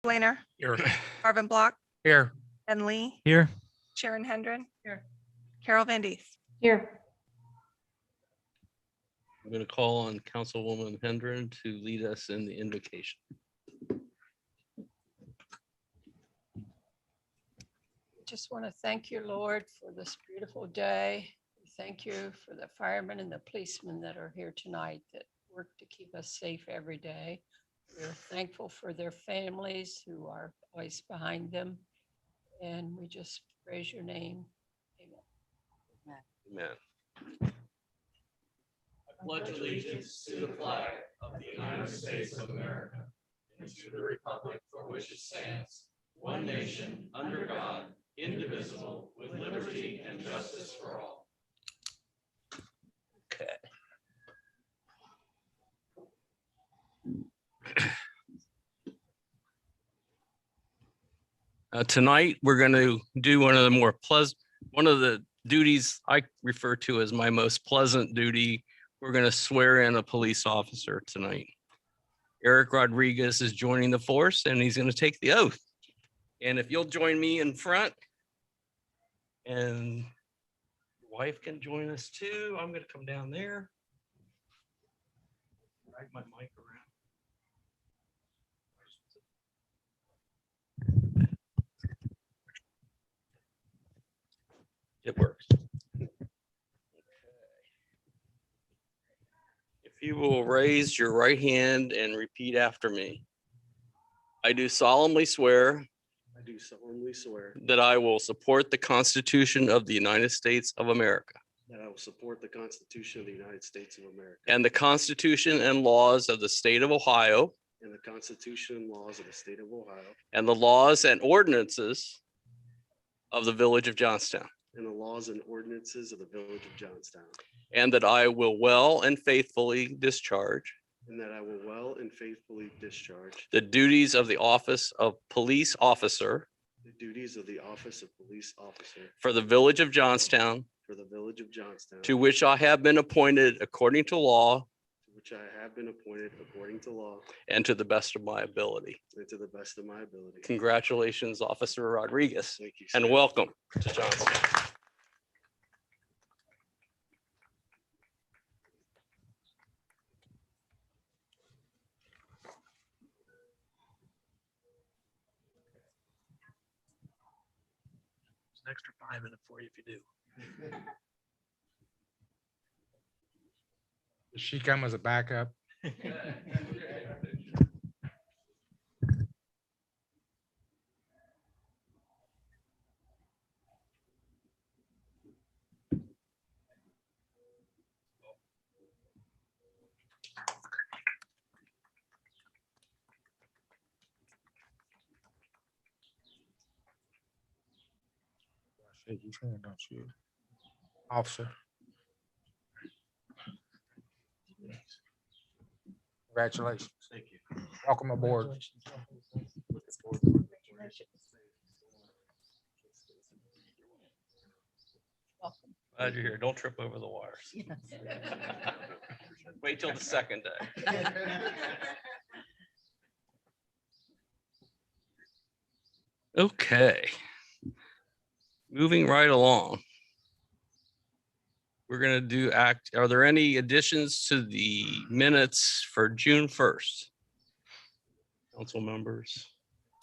Blainer, Here. Marvin Block, Here. Ben Lee, Here. Sharon Hendren. Here. Carol Van Dies. Here. I'm going to call on Councilwoman Hendren to lead us in the invocation. Just want to thank you, Lord, for this beautiful day. Thank you for the firemen and the policemen that are here tonight that work to keep us safe every day. We're thankful for their families who are always behind them. And we just praise your name. Amen. Amen. I pledge allegiance to the flag of the United States of America and to the republic for which it stands, one nation, under God, indivisible, with liberty and justice for all. Okay. Tonight, we're going to do one of the duties I refer to as my most pleasant duty. We're going to swear in a police officer tonight. Eric Rodriguez is joining the force and he's going to take the oath. And if you'll join me in front, and your wife can join us too. I'm going to come down there. Drag my mic around. It works. If you will raise your right hand and repeat after me. I do solemnly swear I do solemnly swear that I will support the Constitution of the United States of America that I will support the Constitution of the United States of America and the Constitution and laws of the state of Ohio and the Constitution and laws of the state of Ohio and the laws and ordinances of the village of Johnstown, and the laws and ordinances of the village of Johnstown, and that I will well and faithfully discharge and that I will well and faithfully discharge the duties of the office of police officer the duties of the office of police officer for the village of Johnstown, for the village of Johnstown, to which I have been appointed according to law to which I have been appointed according to law and to the best of my ability. and to the best of my ability. Congratulations, Officer Rodriguez, Thank you. and sir. welcome to Johnstown. It's an extra 5 minutes for you if you do. Does she come as a backup? Shake his hand, don't you? Officer. Congratulations. Thank you. Welcome aboard. Welcome. Glad you're here. Don't trip over the wires. Wait till the second day. Okay. Moving right along. We're gonna do are there any additions to the minutes for June 1st? Council members,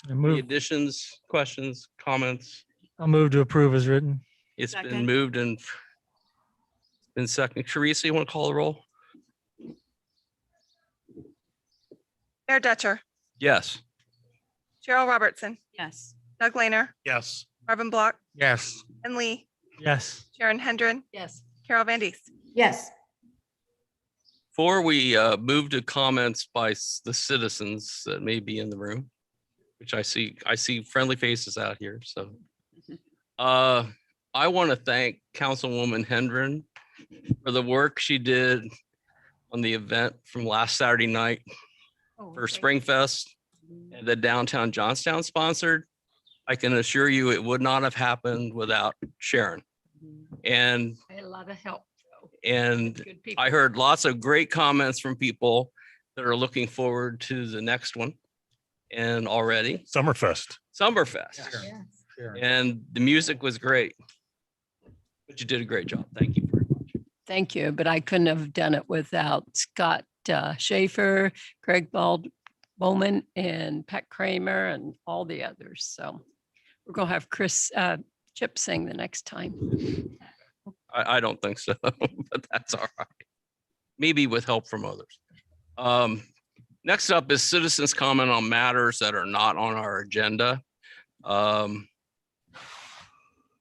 any additions, questions, comments? I'll move to approve as written. It's been Second. moved and been seconded. Teresa, you want to call the roll? Mayor Dutcher, Yes. Cheryl Robertson, Yes. Doug Laner, Yes. Marvin Block, Yes. Ben Lee, Yes. Sharon Hendren, Yes. Carol Van Dies. Yes. Before we move to comments by the citizens that may be in the room, which I see friendly faces out here. So I want to thank Councilwoman Hendren for the work she did on the event from last Saturday night for Springfest and the downtown Johnstown sponsored. I can assure you it would not have happened without Sharon. And I had a lot of help. Joe. and Good people. I heard lots of great comments from people that are looking forward to the next one. and already Summerfest. Summerfest. Sharon. And the music was great. But you did a great job. Thank you very much. Thank you, but I couldn't have done it without Scott Schaefer, Craig Bowman, and Pat Kramer, and all the others. So we're gonna have Chip sing the next time. I don't think so, but that's all right. Maybe with help from others. Next up is citizens' comment on matters that are not on our agenda.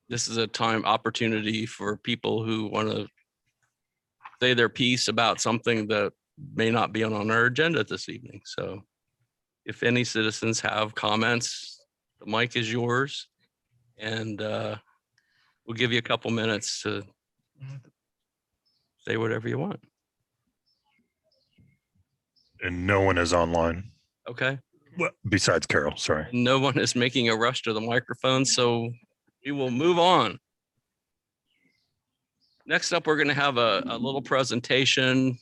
This is a opportunity for people who want to say their piece about something that may not be on our agenda this evening. So if any citizens have comments, the mic is yours. And we'll give you a couple minutes to say whatever you want. And no one is online. Okay. Well, besides Carol, sorry. No one is making a rush to the microphone, so we will move on. Next up, we're going to have a little presentation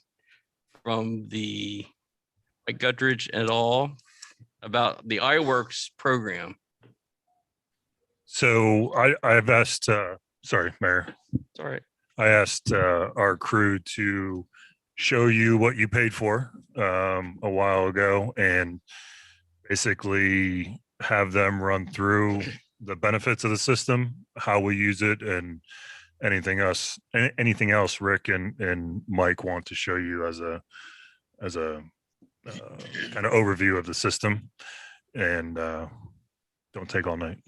from the Mike Guttridge et al. About the iWorks program. So I've asked, sorry, Mayor. It's all right. I asked our crew to show you what you paid for a while ago and basically have them run through the benefits of the system, how we use it, and anything else Rick and Mike want to show you as a kind of overview of the system. And don't take all night.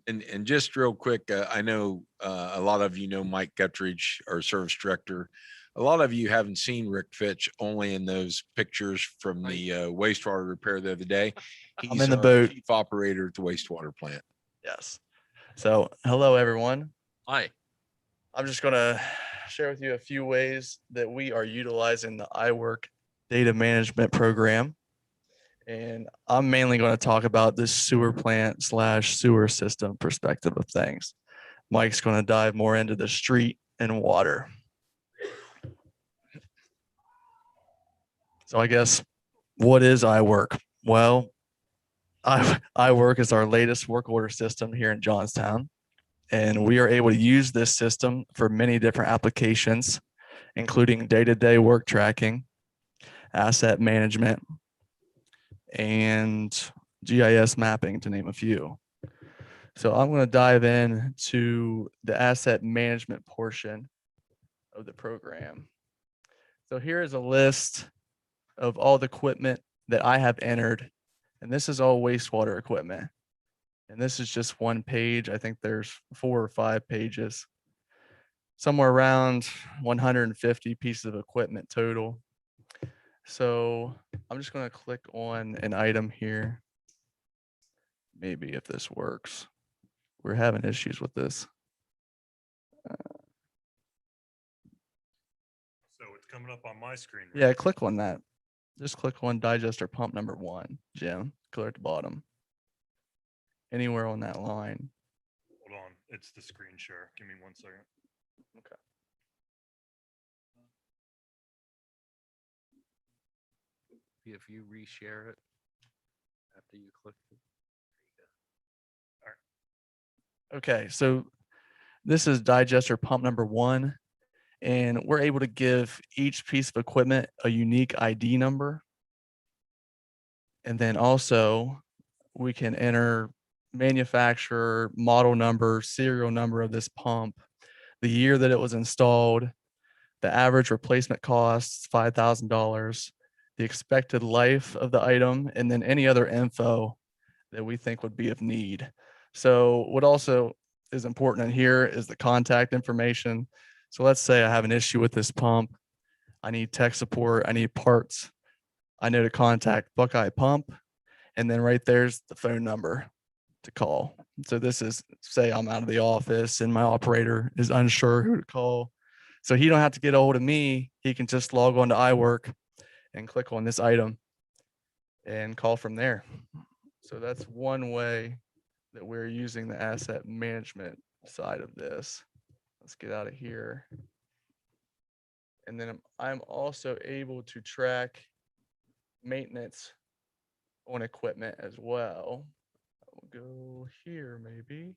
And just real quick, I know a lot of you know Mike Guttridge, our service director. A lot of you haven't seen Rick Fitch only in those pictures from the wastewater repair the other day. I'm in the our boat. Chief operator at the wastewater plant. Yes. So, hello, everyone. Hi. I'm just going to share with you a few ways that we are utilizing the iWork data management program. And I'm mainly going to talk about this sewer plant / sewer system perspective of things. Mike's going to dive more into the street and water. So I guess, what is iWork? Well, iWork is our latest work order system here in Johnstown. And we are able to use this system for many different applications, including day-to-day work tracking, asset management, and GIS mapping, to name a few. So I'm going to dive into the asset management portion of the program. So here is a list of all the equipment that I have entered, and this is all wastewater equipment. And this is just one page. I think there's 4 or 5 pages, somewhere around 150 pieces of equipment total. So I'm just going to click on an item here. Maybe if this works. We're having issues with this. So it's coming up on my screen. Yeah, click on that. Just click on digester pump number 1, Jim. Clear at the bottom. Anywhere on that line. Hold on. It's the screen share. Give me 1 second. Okay. If you reshare it after you click it. Okay, so this is digester pump number 1, and we're able to give each piece of equipment a unique ID number. And then also we can enter manufacturer, model number, serial number of this pump, the year that it was installed, the average replacement cost, $5,000, the expected life of the item, and then any other info that we think would be of need. So what also is important in here is the contact information. So let's say I have an issue with this pump. I need tech support. I need parts. I know to contact Buckeye Pump. And then right there's the phone number to call. So this is, say I'm out of the office and my operator is unsure who to call. So he don't have to get a hold of me. He can just log on to iWork and click on this item and call from there. So that's one way that we're using the asset management side of this. Let's get out of here. And then I'm also able to track maintenance on equipment as well. We'll go here maybe.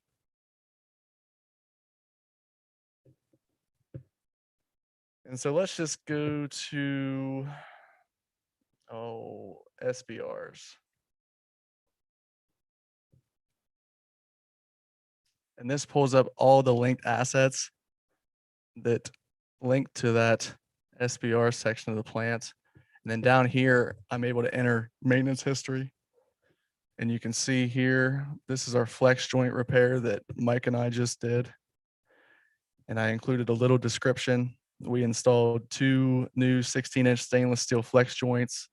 And so let's just go to, SBRs. And this pulls up all the linked assets that link to that SBR section of the plant. And then down here, I'm able to enter maintenance history. And you can see here, this is our flex joint repair that Mike and I just did. And I included a little description. We installed 2 new 16-inch stainless steel flex joints,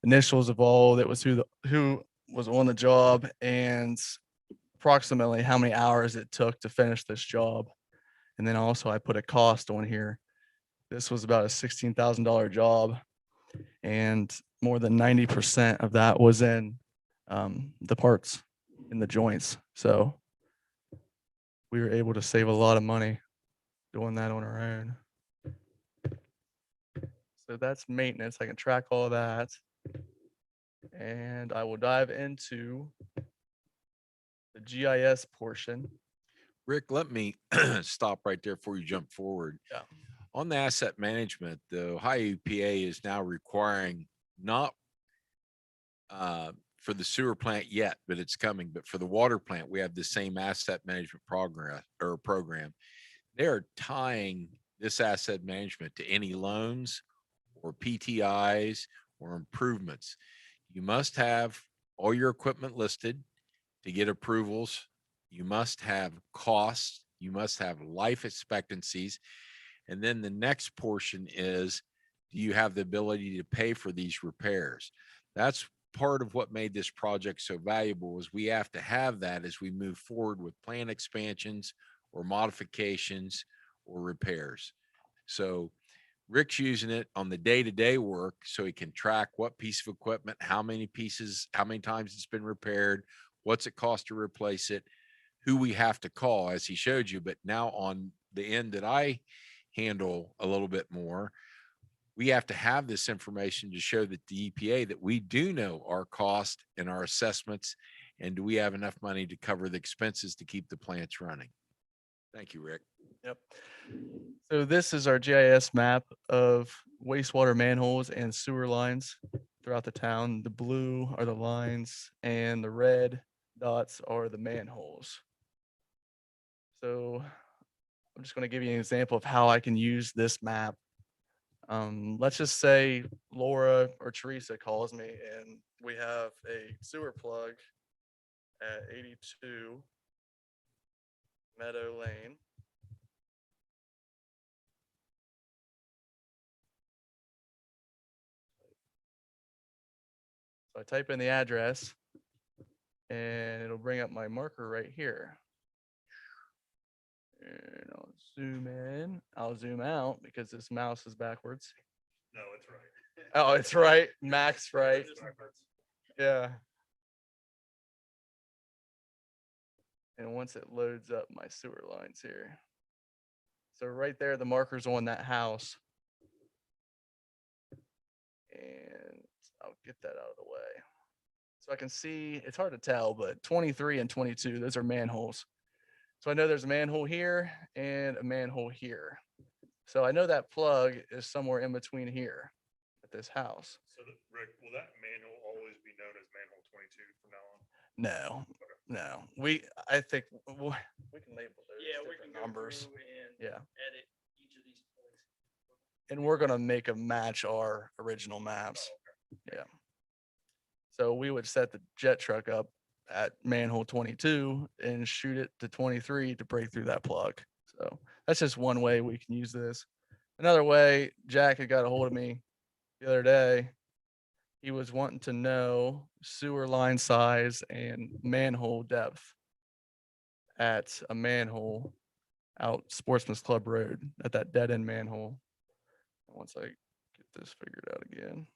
initials of all that was who was on the job, and approximately how many hours it took to finish this job. And then also I put a cost on here. This was about a $16,000 job, and more than 90% of that was in the parts in the joints. So we were able to save a lot of money doing that on our own. So that's maintenance. I can track all that. And I will dive into the GIS portion. Rick, let me stop right there before you jump forward. Yeah. On the asset management, the Ohio EPA is now requiring not for the sewer plant yet, but it's coming. But for the water plant, we have the same asset management program. They're tying this asset management to any loans or PTIs or improvements. You must have all your equipment listed to get approvals. You must have costs. You must have life expectancies. And then the next portion is, do you have the ability to pay for these repairs? That's part of what made this project so valuable, is we have to have that as we move forward with plant expansions or modifications or repairs. So Rick's using it on the day-to-day work so he can track what piece of equipment, how many pieces, how many times it's been repaired, what's it cost to replace it, who we have to call, as he showed you. But now on the end that I handle a little bit more, we have to have this information to show that the EPA that we do know our cost and our assessments, and do we have enough money to cover the expenses to keep the plants running? Thank you, Rick. Yep. So this is our GIS map of wastewater manholes and sewer lines throughout the town. The blue are the lines and the red dots are the manholes. So I'm just going to give you an example of how I can use this map. Let's just say Laura or Teresa calls me and we have a sewer plug at 82 Meadow Lane. So I type in the address and it'll bring up my marker right here. And I'll zoom in. I'll zoom out because this mouse is backwards. No, it's right. Oh, it's right. Max right. Yeah. And once it loads up my sewer lines here. So right there, the marker's on that house. And I'll get that out of the way. So I can see, it's hard to tell, but 23 and 22, those are manholes. So I know there's a manhole here and a manhole here. So I know that plug is somewhere in between here at this house. So Rick, will that manhole always be known as manhole 22 from now on? No. I think we can label those different numbers. Yeah. Edit each of these points. And we're gonna make them match our original maps. Yeah. So we would set the jet truck up at manhole 22 and shoot it to 23 to break through that plug. So that's just one way we can use this. Another way, Jack had got a hold of me the other day. He was wanting to know sewer line size and manhole depth at a manhole out Sportsman's Club Road at that dead end manhole. Once I get this figured out again,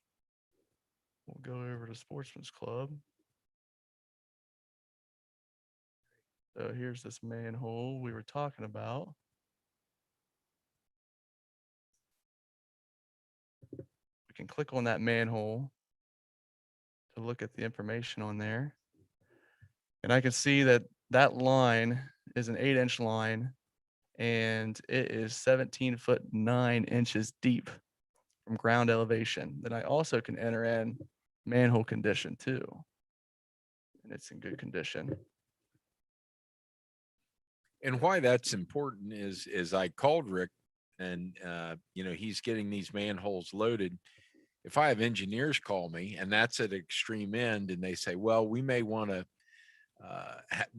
we'll go over to Sportsman's Club. So here's this manhole we were talking about. We can click on that manhole to look at the information on there. And I can see that that line is an 8-inch line and it is 17 foot 9 inches deep from ground elevation. Then I also can enter in manhole condition too. And it's in good condition. And why that's important is I called Rick and, he's getting these manholes loaded. If I have engineers call me and that's at extreme end and they say, well, we may want to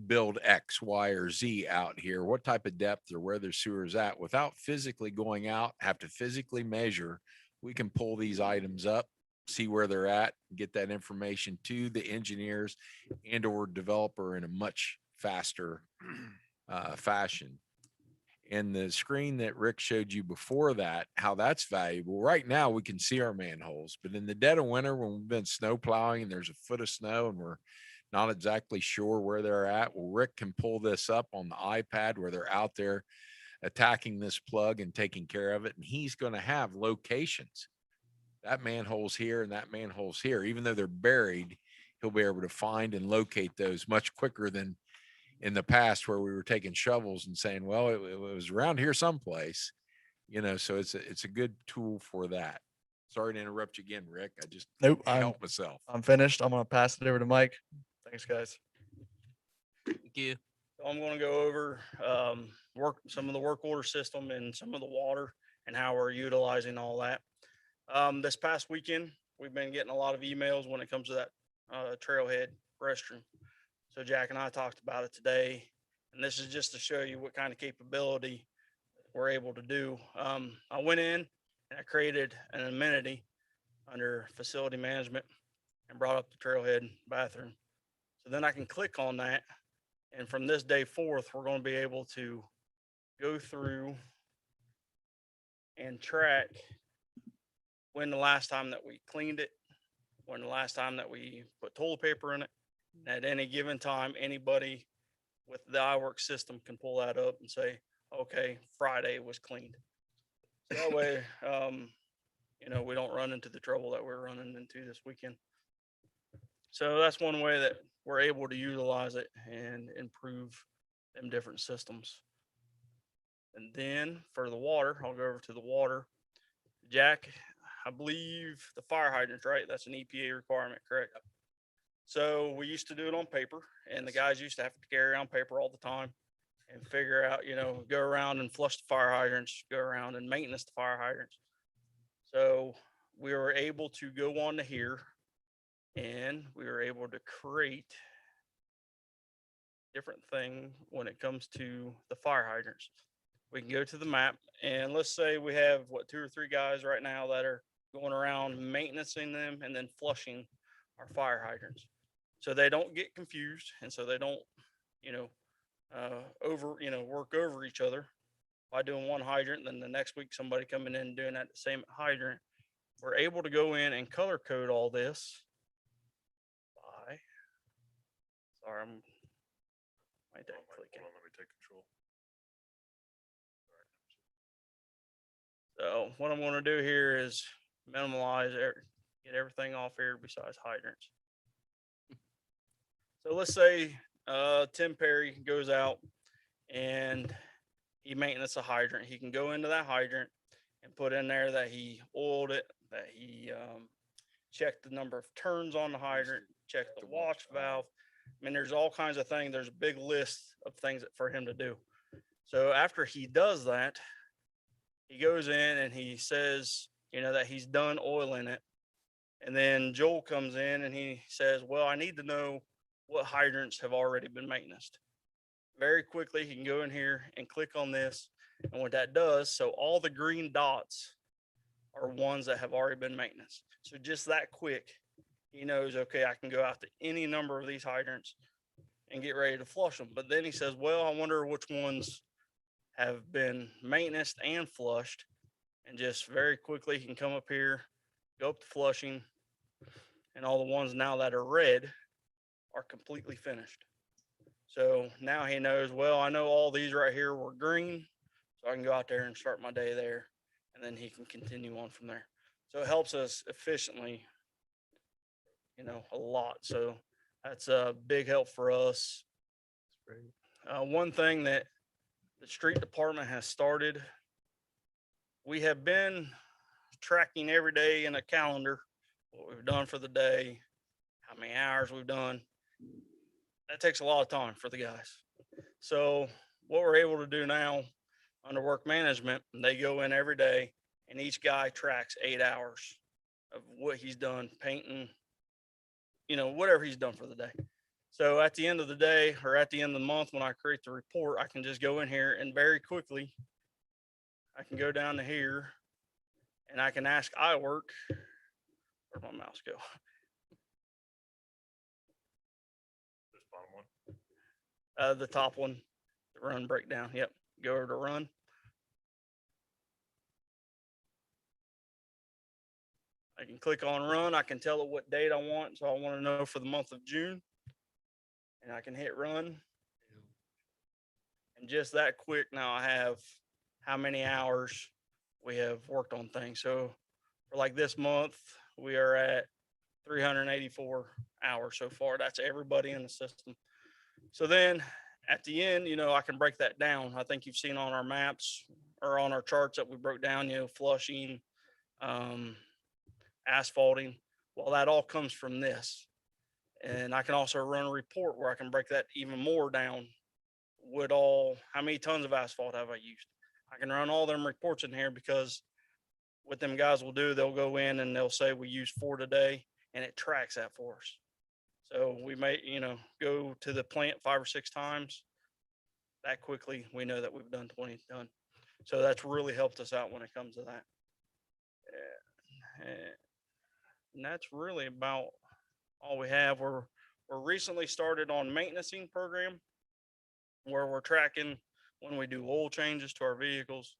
build X, Y, or Z out here, what type of depth or where their sewer is at, without physically going out, have to physically measure, we can pull these items up, see where they're at, get that information to the engineers and or developer in a much faster fashion. And the screen that Rick showed you before that, how that's valuable. Right now we can see our manholes, but in the dead of winter when we've been snow plowing and there's a foot of snow and we're not exactly sure where they're at, well, Rick can pull this up on the iPad where they're out there attacking this plug and taking care of it. And he's going to have locations. That manhole's here and that manhole's here. Even though they're buried, he'll be able to find and locate those much quicker than in the past where we were taking shovels and saying, well, it was around here someplace, so it's a good tool for that. Sorry to interrupt you again, Rick. I just Nope, can't help myself. I'm finished. I'm going to pass it over to Mike. Thanks, guys. Thank you. So I'm going to go over some of the work order system and some of the water and how we're utilizing all that. This past weekend, we've been getting a lot of emails when it comes to that trailhead restroom. So Jack and I talked about it today, and this is just to show you what kind of capability we're able to do. I went in and I created an amenity under facility management and brought up the trailhead bathroom. So then I can click on that. And from this day forth, we're going to be able to go through and track when the last time that we cleaned it, when the last time that we put toilet paper in it. And at any given time, anybody with the iWork system can pull that up and say, okay, Friday was cleaned. So that way, we don't run into the trouble that we're running into this weekend. So that's one way that we're able to utilize it and improve them different systems. And then for the water, I'll go over to the water. Jack, I believe the fire hydrants, right? That's an EPA requirement, correct? So we used to do it on paper, and the guys used to have to carry around paper all the time and figure out, go around and flush the fire hydrants, go around and maintenance the fire hydrants. So we were able to go on to here and we were able to create different thing when it comes to the fire hydrants. We can go to the map and let's say we have 2 or 3 guys right now that are going around maintaining them and then flushing our fire hydrants. So they don't get confused and so they don't, work over each other by doing one hydrant. Then the next week, somebody coming in and doing that same hydrant. We're able to go in and color code all this by, sorry, I'm right there clicking. Let me take control. So what I'm going to do here is minimize, get everything off here besides hydrants. So let's say Tim Perry goes out and he maintenance a hydrant. He can go into that hydrant and put in there that he oiled it, that he checked the number of turns on the hydrant, checked the wash valve. I mean, there's all kinds of things. There's a big list of things for him to do. So after he does that, he goes in and he says, that he's done oiling it. And then Joel comes in and he says, well, I need to know what hydrants have already been maintained. Very quickly, he can go in here and click on this. And what that does, so all the green dots are ones that have already been maintained. So just that quick, he knows, okay, I can go out to any number of these hydrants and get ready to flush them. But then he says, well, I wonder which ones have been maintained and flushed. And just very quickly, he can come up here, go up to flushing, and all the ones now that are red are completely finished. So now he knows, well, I know all these right here were green, so I can go out there and start my day there, and then he can continue on from there. So it helps us efficiently a lot. So that's a big help for us. One thing that the street department has started, we have been tracking every day in a calendar what we've done for the day, how many hours we've done. That takes a lot of time for the guys. So what we're able to do now under work management, they go in every day and each guy tracks 8 hours of what he's done painting, whatever he's done for the day. So at the end of the day or at the end of the month, when I create the report, I can just go in here and very quickly, I can go down to here and I can ask iWork, where'd my mouse go? This bottom one. The top one, the run breakdown. Yep. Go over to run. I can click on run. I can tell it what date I want. So I want to know for the month of June. And I can hit run. And just that quick, now I have how many hours we have worked on things. So for like this month, we are at 384 hours so far. That's everybody in the system. So then at the end, I can break that down. I think you've seen on our maps or on our charts that we broke down, flushing, asphalting. Well, that all comes from this. And I can also run a report where I can break that even more down. How many tons of asphalt have I used? I can run all them reports in here because what them guys will do, they'll go in and they'll say we used 4 today and it tracks that for us. So we may, go to the plant 5 or 6 times. That quickly, we know that we've done 20 done. So that's really helped us out when it comes to that. And that's really about all we have. We're recently started on maintenancing program where we're tracking when we do oil changes to our vehicles,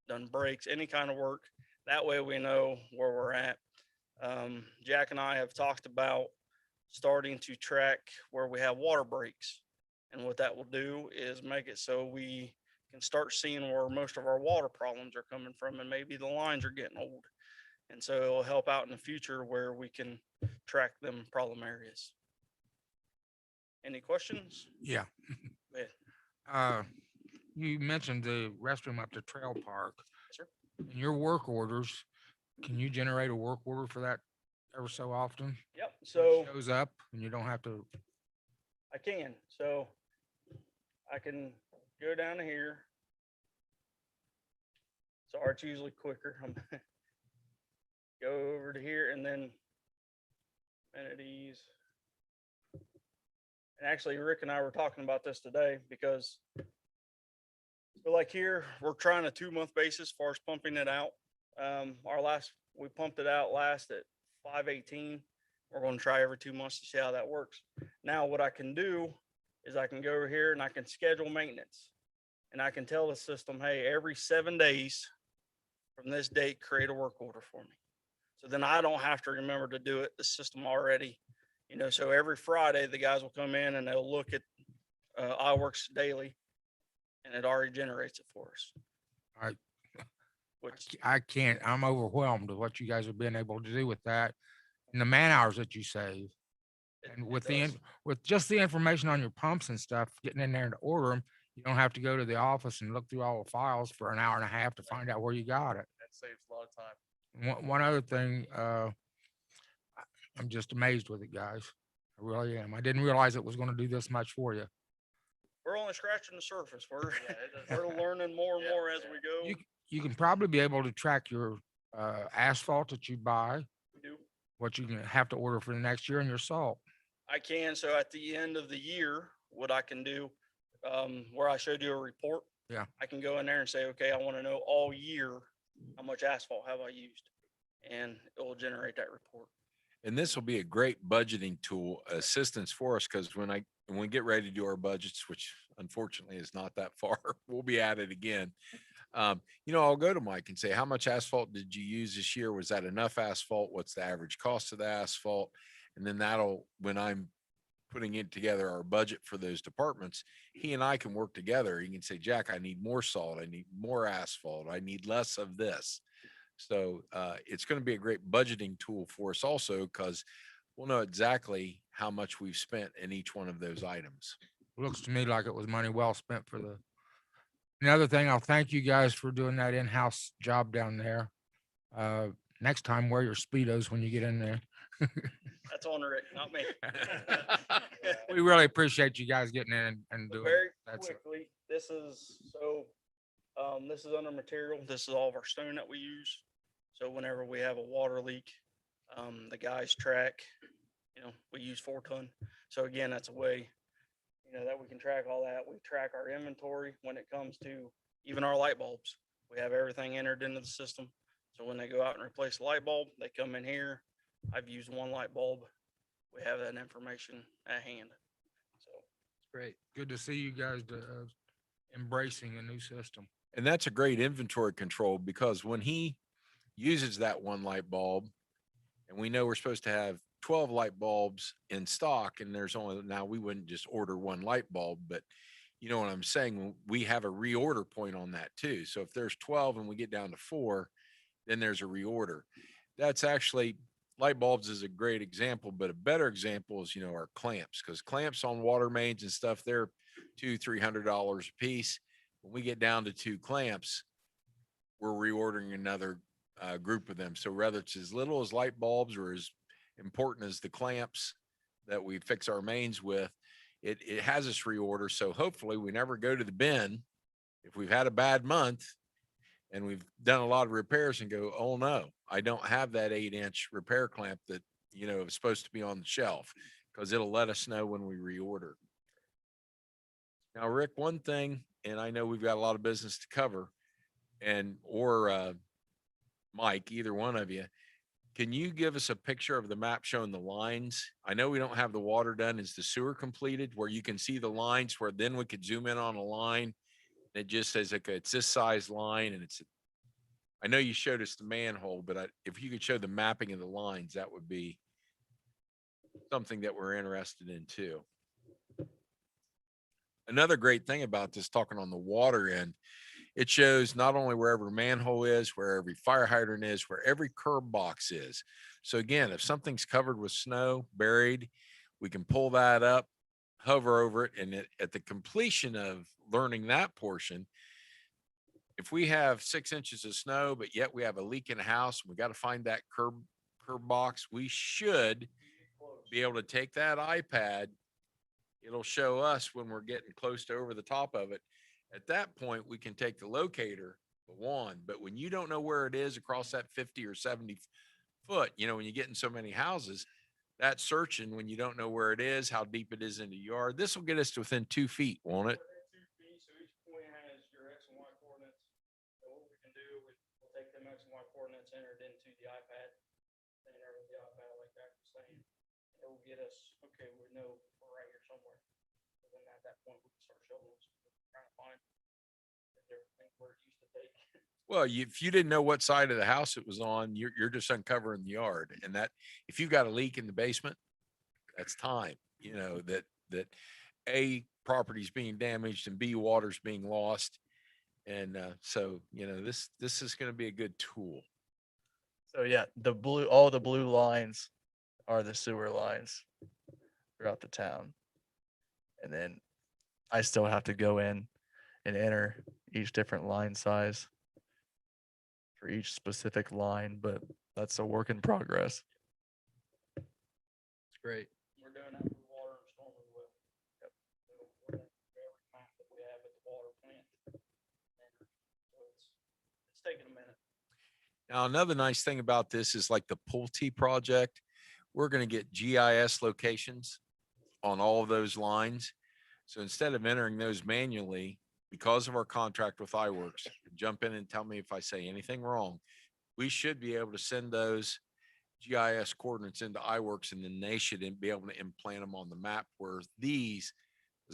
done brakes, any kind of work. That way we know where we're at. Jack and I have talked about starting to track where we have water breaks. And what that will do is make it so we can start seeing where most of our water problems are coming from, and maybe the lines are getting old. And so it'll help out in the future where we can track them problem areas. Any questions? Yeah. Go ahead. You mentioned the restroom up to Trail Park. Sir? In your work orders, can you generate a work order for that ever so often? Yep. So So it shows up and you don't have to. I can. So I can go down to here. Sorry, it's usually quicker. Go over to here and then amenities. And actually, Rick and I were talking about this today because so like here, we're trying a 2-month basis as far as pumping it out. We pumped it out last at 518. We're going to try every 2 months to see how that works. Now, what I can do is I can go over here and I can schedule maintenance. And I can tell the system, hey, every 7 days from this date, create a work order for me. So then I don't have to remember to do it. The system already, so every Friday, the guys will come in and they'll look at iWorks daily and it already generates it for us. I can't, I'm overwhelmed with what you guys have been able to do with that and the man hours that you save. And with with just the information on your pumps and stuff, getting in there to order them, you don't have to go to the office and look through all the files for an hour and a half to find out where you got it. That saves a lot of time. One other thing, I'm just amazed with it, guys. I really am. I didn't realize it was going to do this much for you. We're only scratching the surface. We're learning more and more as we go. You can probably be able to track your asphalt that you buy, We do. what you can have to order for the next year, and your salt. I can. So at the end of the year, what I can do, where I showed you a report. Yeah. I can go in there and say, okay, I want to know all year, how much asphalt have I used? And it will generate that report. And this will be a great budgeting tool assistance for us because when we get ready to do our budgets, which unfortunately is not that far, we'll be at it again. I'll go to Mike and say, how much asphalt did you use this year? Was that enough asphalt? What's the average cost of the asphalt? And then when I'm putting it together, our budget for those departments, he and I can work together. He can say, Jack, I need more salt. I need more asphalt. I need less of this. So it's going to be a great budgeting tool for us also, because we'll know exactly how much we've spent in each one of those items. Looks to me like it was money well spent for the. Another thing, I'll thank you guys for doing that in-house job down there. Next time, wear your Speedos when you get in there. That's on Rick, not me. We really appreciate you guys getting in and But doing very it. That's it. quickly, this is this is under material. This is all of our stone that we use. So whenever we have a water leak, the guys track, we use 4 ton. So again, that's a way, that we can track all that. We track our inventory when it comes to even our light bulbs. We have everything entered into the system. So when they go out and replace the light bulb, they come in here. I've used 1 light bulb. We have that information at hand. So Great. Good to see you guys embracing a new system. And that's a great inventory control, because when he uses that 1 light bulb, and we know we're supposed to have 12 light bulbs in stock, and there's only, now we wouldn't just order 1 light bulb, but you know what I'm saying? We have a reorder point on that too. So if there's 12 and we get down to 4, then there's a reorder. That's actually, light bulbs is a great example, but a better example is, our clamps, because clamps on water mains and stuff, they're $200-300 a piece. When we get down to 2 clamps, we're reordering another group of them. So whether it's as little as light bulbs or as important as the clamps that we fix our mains with, it has us reorder. So hopefully we never go to the bin if we've had a bad month and we've done a lot of repairs and go, oh no, I don't have that 8-inch repair clamp that, is supposed to be on the shelf, because it'll let us know when we reorder. Now, Rick, one thing, and I know we've got a lot of business to cover, or Mike, either one of you, can you give us a picture of the map showing the lines? I know we don't have the water done. Is the sewer completed, where you can see the lines, where then we could zoom in on a line? It just says, okay, it's this size line, and I know you showed us the manhole, but if you could show the mapping of the lines, that would be something that we're interested in too. Another great thing about this, talking on the water end, it shows not only where every manhole is, where every fire hydrant is, where every curb box is. So again, if something's covered with snow, buried, we can pull that up, hover over it, and at the completion of learning that portion, if we have 6 inches of snow, but yet we have a leak in a house, we got to find that curb box, we should be able to take that iPad. It'll show us when we're getting close to over the top of it. At that point, we can take the locator, the wand, but when you don't know where it is across that 50 or 70 foot, when you get in so many houses, that searching, when you don't know where it is, how deep it is in the yard, this will get us to within 2 feet, won't it? 2 feet, so each point has your X and Y coordinates. So what we can do, we'll take them X and Y coordinates entered into the iPad, and over the iPad, like Jack was saying, it will get us, okay, we know we're right here somewhere. So then at that point, we can start showing us, trying to find everything where it used to take. Well, if you didn't know what side of the house it was on, you're just uncovering the yard. And that, if you've got a leak in the basement, that's time, that A, property's being damaged, and B, water's being lost. And so, this is going to be a good tool. So yeah, all the blue lines are the sewer lines throughout the town. And then I still have to go in and enter each different line size for each specific line, but that's a work in progress. It's great. We're doing that with water and storm as well. Yep. So we're gonna do every map that we have at the water plant. And so it's taking a minute. Now, another nice thing about this is, like the Pulte project, we're going to get GIS locations on all of those lines. So instead of entering those manually, because of our contract with iWorks, jump in and tell me if I say anything wrong, we should be able to send those GIS coordinates into iWorks, and then they should be able to implant them on the map, where there's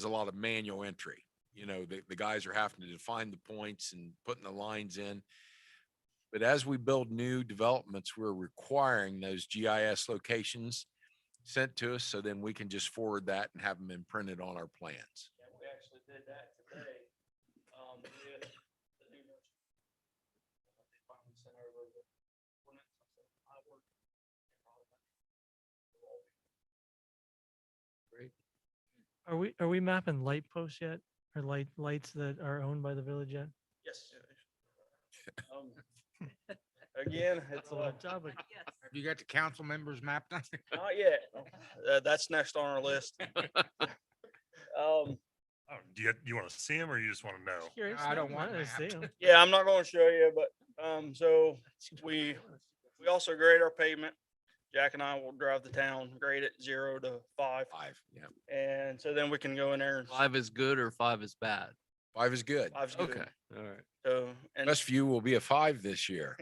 a lot of manual entry. The guys are having to define the points and putting the lines in. But as we build new developments, we're requiring those GIS locations sent to us, so then we can just forward that and have them imprinted on our plans. Yeah, we actually did that today, with the new nurse. They finally sent over the coordinates. I said, I work. And all that will all be Are we mapping light posts yet? Or lights that are owned by the village yet? Yes. Again, it's That's a lot of topic. Have you got the council members mapped on? not yet. That's next on our list. Oh, you want to see them or you just want to know? Curious, I don't no, want wanted to see mapped. 'em. Yeah, I'm not going to show you, but so we also grade our pavement. Jack and I will drive the town, grade it 0 to 5, 5, yeah. and so then we can go in there and 5 is good or 5 is bad? 5 is good. 5's good. Okay, all right. So and Best view will be a 5 this year.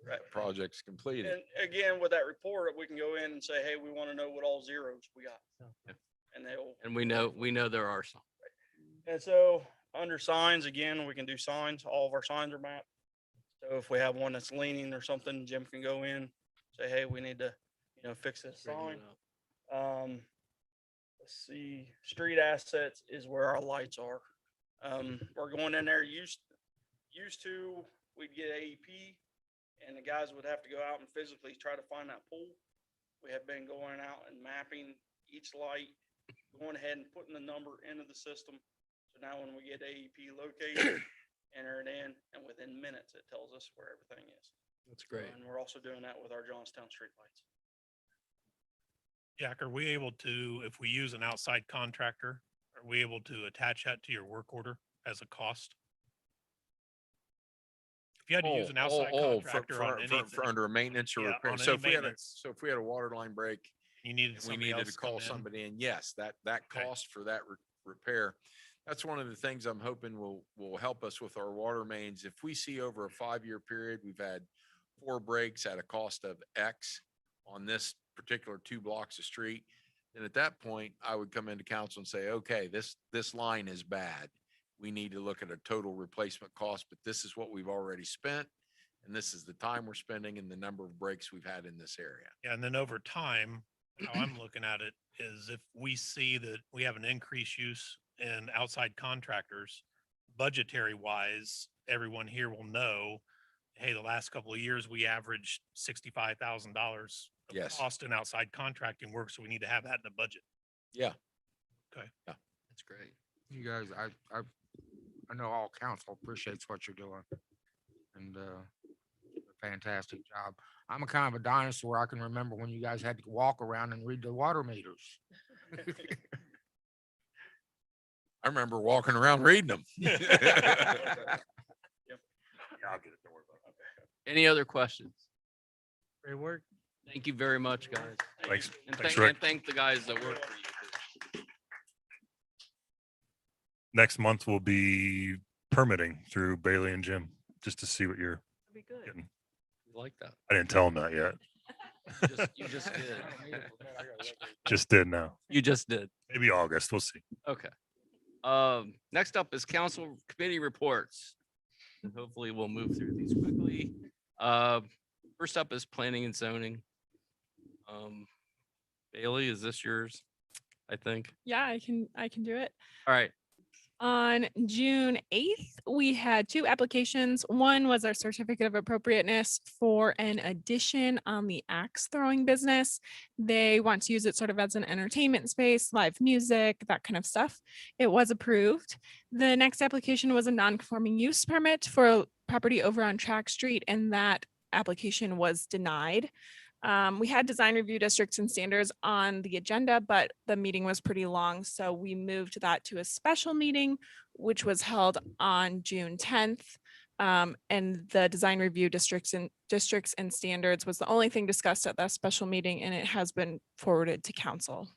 Right. Project's completed. And again, with that report, we can go in and say, hey, we want to know what all zeros we got. Yeah. And they'll, And we know there are some. and so under signs, again, we can do signs. All of our signs are mapped. So if we have one that's leaning or something, Jim can go in, say, hey, we need to, fix this sign. Let's see, street assets is where our lights are. We're going in there, used to, we'd get AEP and the guys would have to go out and physically try to find that pole. We have been going out and mapping each light, going ahead and putting the number into the system. So now when we get AEP located, enter it in, and within minutes, it tells us where everything is. That's great. And we're also doing that with our Johnstown streetlights. Jack, are we able to, if we use an outside contractor, are we able to attach that to your work order as a cost? If you had to use an outside contractor on anything, for under a maintenance or Yeah, repair. on So any if we had maintenance. so if we had a water line break, you needed and we somebody needed else to call come in. somebody in, yes, that Okay. cost for that repair. That's one of the things I'm hoping will help us with our water mains. If we see over a 5-year period, we've had 4 breaks at a cost of X on this particular 2 blocks of street, then at that point, I would come into council and say, okay, this line is bad. We need to look at a total replacement cost, but this is what we've already spent. And this is the time we're spending and the number of breaks we've had in this area. Yeah, and then over time, how I'm looking at it is if we see that we have an increased use in outside contractors, budgetary wise, everyone here will know, hey, the last couple of years, we averaged $65,000 of Yes. cost in outside contracting work, so we need to have that in the budget. Yeah. Okay. Yeah. That's great. You guys, I know all council appreciates what you're doing. And fantastic job. I'm a kind of a dinosaur. I can remember when you guys had to walk around and read the water meters. I remember walking around reading them. Yeah, I'll get it. Don't worry about it. Any other questions? Great work. Thank you very much, guys. Thanks. And Thanks, thank, Rick. and thank the guys that work for you. Next month will be permitting through Bailey and Jim, just to see what you're That'd be good. getting. I like that. I didn't tell them that yet. You just did. Just did now. You just did. Maybe August. We'll see. Okay. Next up is council committee reports. And hopefully we'll move through these quickly. First up is planning and zoning. Bailey, is this yours? I think. Yeah, I can do it. All right. On June 8th, we had 2 applications. One was our certificate of appropriateness for an addition on the axe throwing business. They want to use it sort of as an entertainment space, live music, that kind of stuff. It was approved. The next application was a non-conforming use permit for a property over on Track Street, and that application was denied. We had design review districts and standards on the agenda, but the meeting was pretty long, so we moved that to a special meeting, which was held on June 10th. And the design review districts and standards was the only thing discussed at that special meeting, and it has been forwarded to council.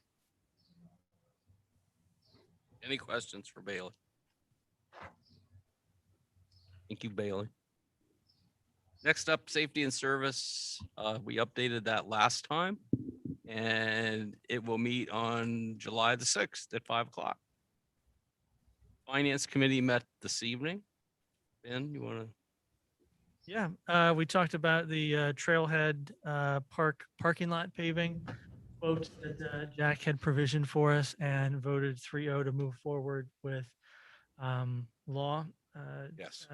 Any questions for Bailey? Thank you, Bailey. Next up, safety and service. We updated that last time and it will meet on July the 6th at 5 o'clock. Finance committee met this evening. Ben, you want to? Yeah, we talked about the trailhead parking lot paving quote that Jack had provision for us and voted 3-0 to move forward with law Yes.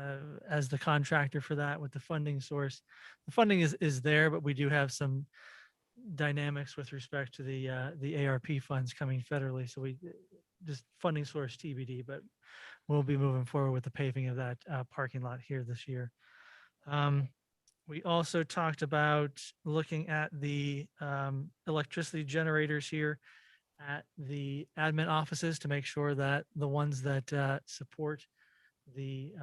as the contractor for that with the funding source. The funding is there, but we do have some dynamics with respect to the ARP funds coming federally. So just funding source TBD, but we'll be moving forward with the paving of that parking lot here this year. We also talked about looking at the electricity generators here at the admin offices to make sure that the ones that support the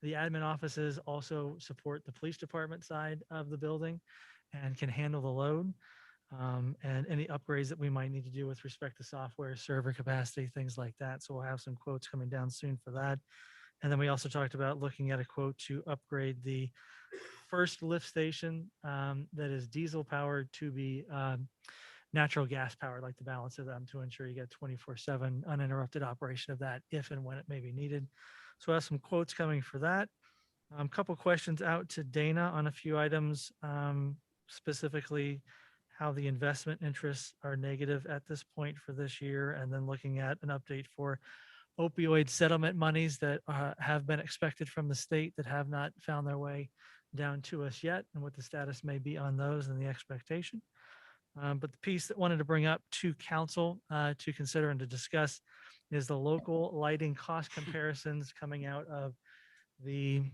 admin offices also support the police department side of the building and can handle the load. And any upgrades that we might need to do with respect to software, server capacity, things like that. So we'll have some quotes coming down soon for that. And then we also talked about looking at a quote to upgrade the first lift station that is diesel powered to be natural gas powered, like the balance of them, to ensure you get 24/7 uninterrupted operation of that if and when it may be needed. So I have some quotes coming for that. Couple questions out to Dana on a few items, specifically how the investment interests are negative at this point for this year, and then looking at an update for opioid settlement monies that have been expected from the state that have not found their way down to us yet, and what the status may be on those and the expectation. But the piece that wanted to bring up to council to consider and to discuss is the local lighting cost comparisons coming out of it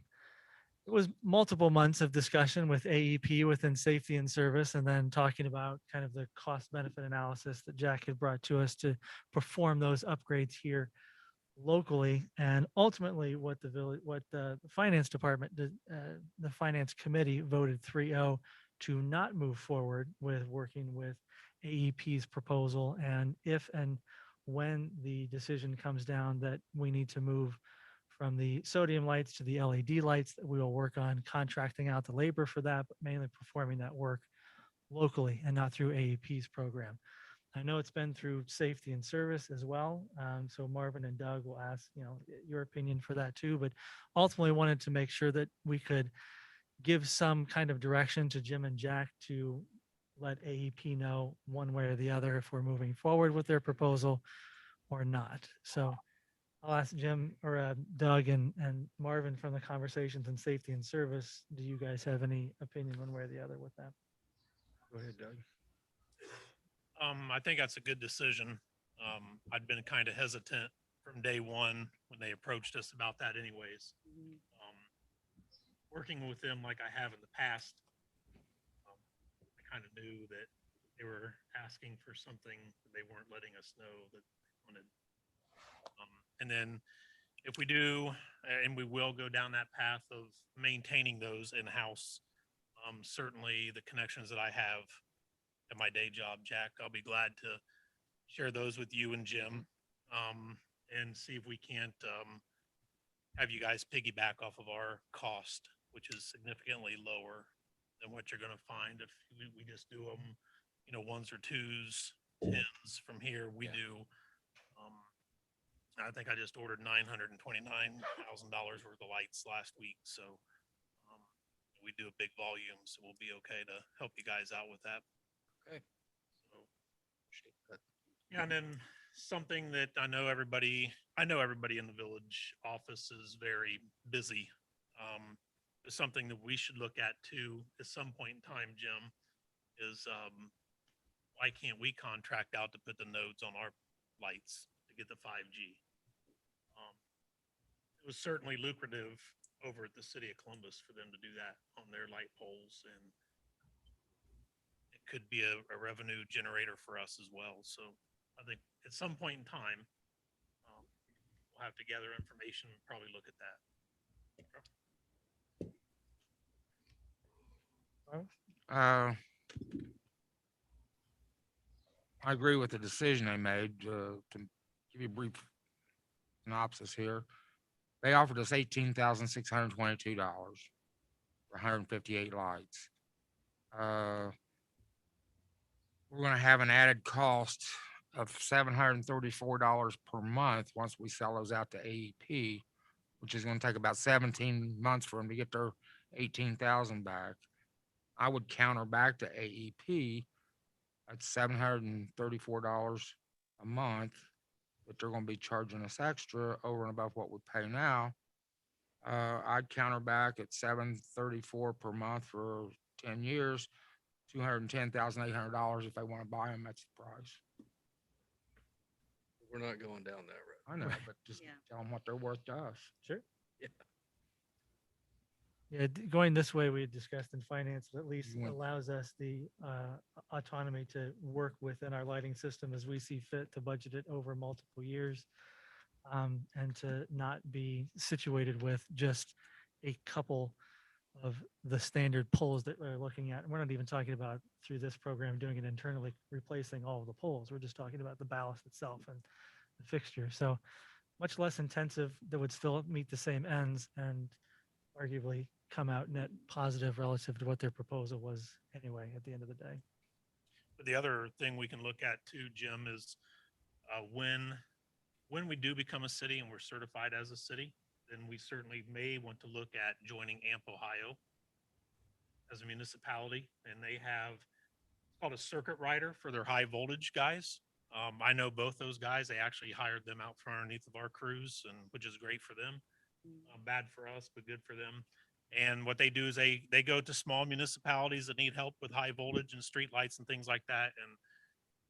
was multiple months of discussion with AEP within safety and service, and then talking about kind of the cost benefit analysis that Jack had brought to us to perform those upgrades here locally. And ultimately what the finance department did, the finance committee voted 3-0 to not move forward with working with AEP's proposal. And if and when the decision comes down that we need to move from the sodium lights to the LED lights, that we will work on contracting out the labor for that, but mainly performing that work locally and not through AEP's program. I know it's been through safety and service as well. So Marvin and Doug will ask, your opinion for that too, but ultimately wanted to make sure that we could give some kind of direction to Jim and Jack to let AEP know one way or the other if we're moving forward with their proposal or not. So I'll ask Jim or Doug and Marvin from the conversations in safety and service. Do you guys have any opinion one way or the other with that? Go ahead, Doug. I think that's a good decision. I'd been kind of hesitant from day one when they approached us about that anyways. Working with them like I have in the past, I kind of knew that they were asking for something that they weren't letting us know that they wanted. And then if we do, and we will go down that path of maintaining those in-house, certainly the connections that I have at my day job, Jack, I'll be glad to share those with you and Jim, and see if we can't have you guys piggyback off of our cost, which is significantly lower than what you're going to find if we just do them, ones or twos, tens from here. We do. I think I just ordered $929,000 worth of lights last week, so we do a big volume, so we'll be okay to help you guys out with that. Okay. So, yeah, and then something that I know everybody in the village office is very busy. Is something that we should look at too at some point in time, Jim, is why can't we contract out to put the nodes on our lights to get the 5G? It was certainly lucrative over at the city of Columbus for them to do that on their light poles, and it could be a revenue generator for us as well. So I think at some point in time, we'll have to gather information and probably look at that. I agree with the decision they made. To give you a brief synopsis here, they offered us $18,622 for 158 lights. We're going to have an added cost of $734 per month once we sell those out to AEP, which is going to take about 17 months for them to get their 18,000 back. I would counter back to AEP at $734 a month, but they're going to be charging us extra over and above what we pay now. I'd counter back at $734 per month for 10 years, $210,800 if they want to buy them. That's the price. We're not going down that road. I know, but just tell them what they're worth to us. Sure. Yeah. Yeah, going this way, we had discussed in finance, it at least You want- allows us the autonomy to work within our lighting system as we see fit to budget it over multiple years. And to not be situated with just a couple of the standard poles that we're looking at. And we're not even talking about through this program doing it internally, replacing all of the poles. We're just talking about the ballast itself and the fixture. So much less intensive that would still meet the same ends and arguably come out net positive relative to what their proposal was anyway at the end of the day. But the other thing we can look at too, Jim, is when we do become a city and we're certified as a city, then we certainly may want to look at joining AMP Ohio as a municipality. And they have, it's called a circuit rider for their high voltage guys. I know both those guys, they actually hired them out from underneath of our crews, and which is great for them. Bad for us, but good for them. And what they do is they go to small municipalities that need help with high voltage and street lights and things like that. And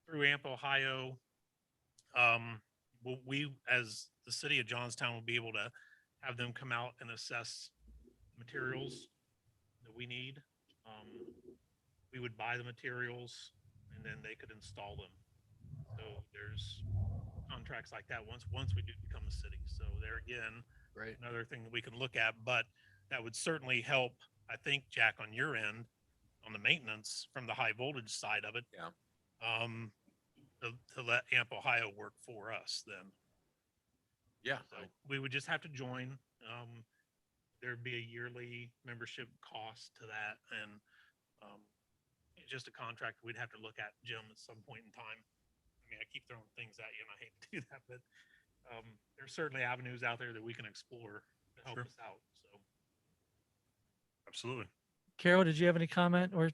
through AMP Ohio, we, as the city of Johnstown, will be able to have them come out and assess materials that we need. We would buy the materials and then they could install them. So there's contracts like that once we do become a city. So there again, Right. another thing that we can look at, but that would certainly help, I think, Jack, on your end, on the maintenance from the high voltage side of it. Yeah. To let AMP Ohio work for us then. Yeah. So we would just have to join. There'd be a yearly membership cost to that, and it's just a contract we'd have to look at, Jim, at some point in time. I mean, I keep throwing things at you, and I hate to do that, but there's certainly avenues out there that we can explore to help Sure. us out. So Absolutely. Carol, did you have any comment or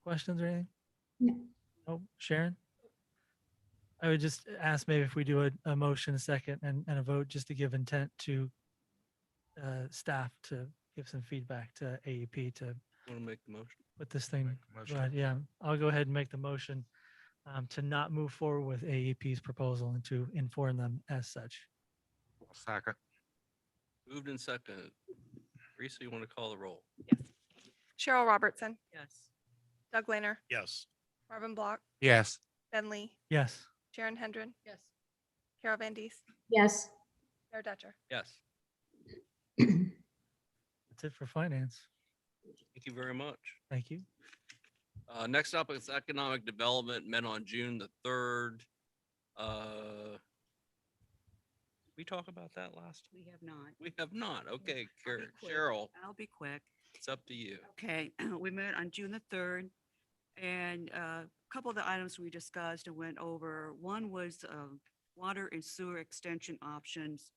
questions or anything? No. Oh, Sharon? I would just ask maybe if we do a motion, a second, and a vote just to give intent to staff to give some feedback to AEP to Want to make the motion? put this thing, Make a motion. right, yeah, I'll go ahead and make the motion to not move forward with AEP's proposal and to inform them as such. Second. Moved and seconded. Teresa, you want to call the roll? Cheryl Robertson, Yes. Doug Lehner, yes, Marvin Block, Yes. Ben Lee, Yes. Sharon Hendren, Yes. Carol Van Dies, Yes. Mayor Dutcher. Yes. That's it for finance. Thank you very much. Thank you. Next up is economic development, met on June the 3rd. We talk about that last? We have not. We have not. Okay, I'll be quick. Cheryl, I'll be quick. it's up to you. Okay, we met on June the 3rd, and a couple of the items we discussed and went over. One was water and sewer extension options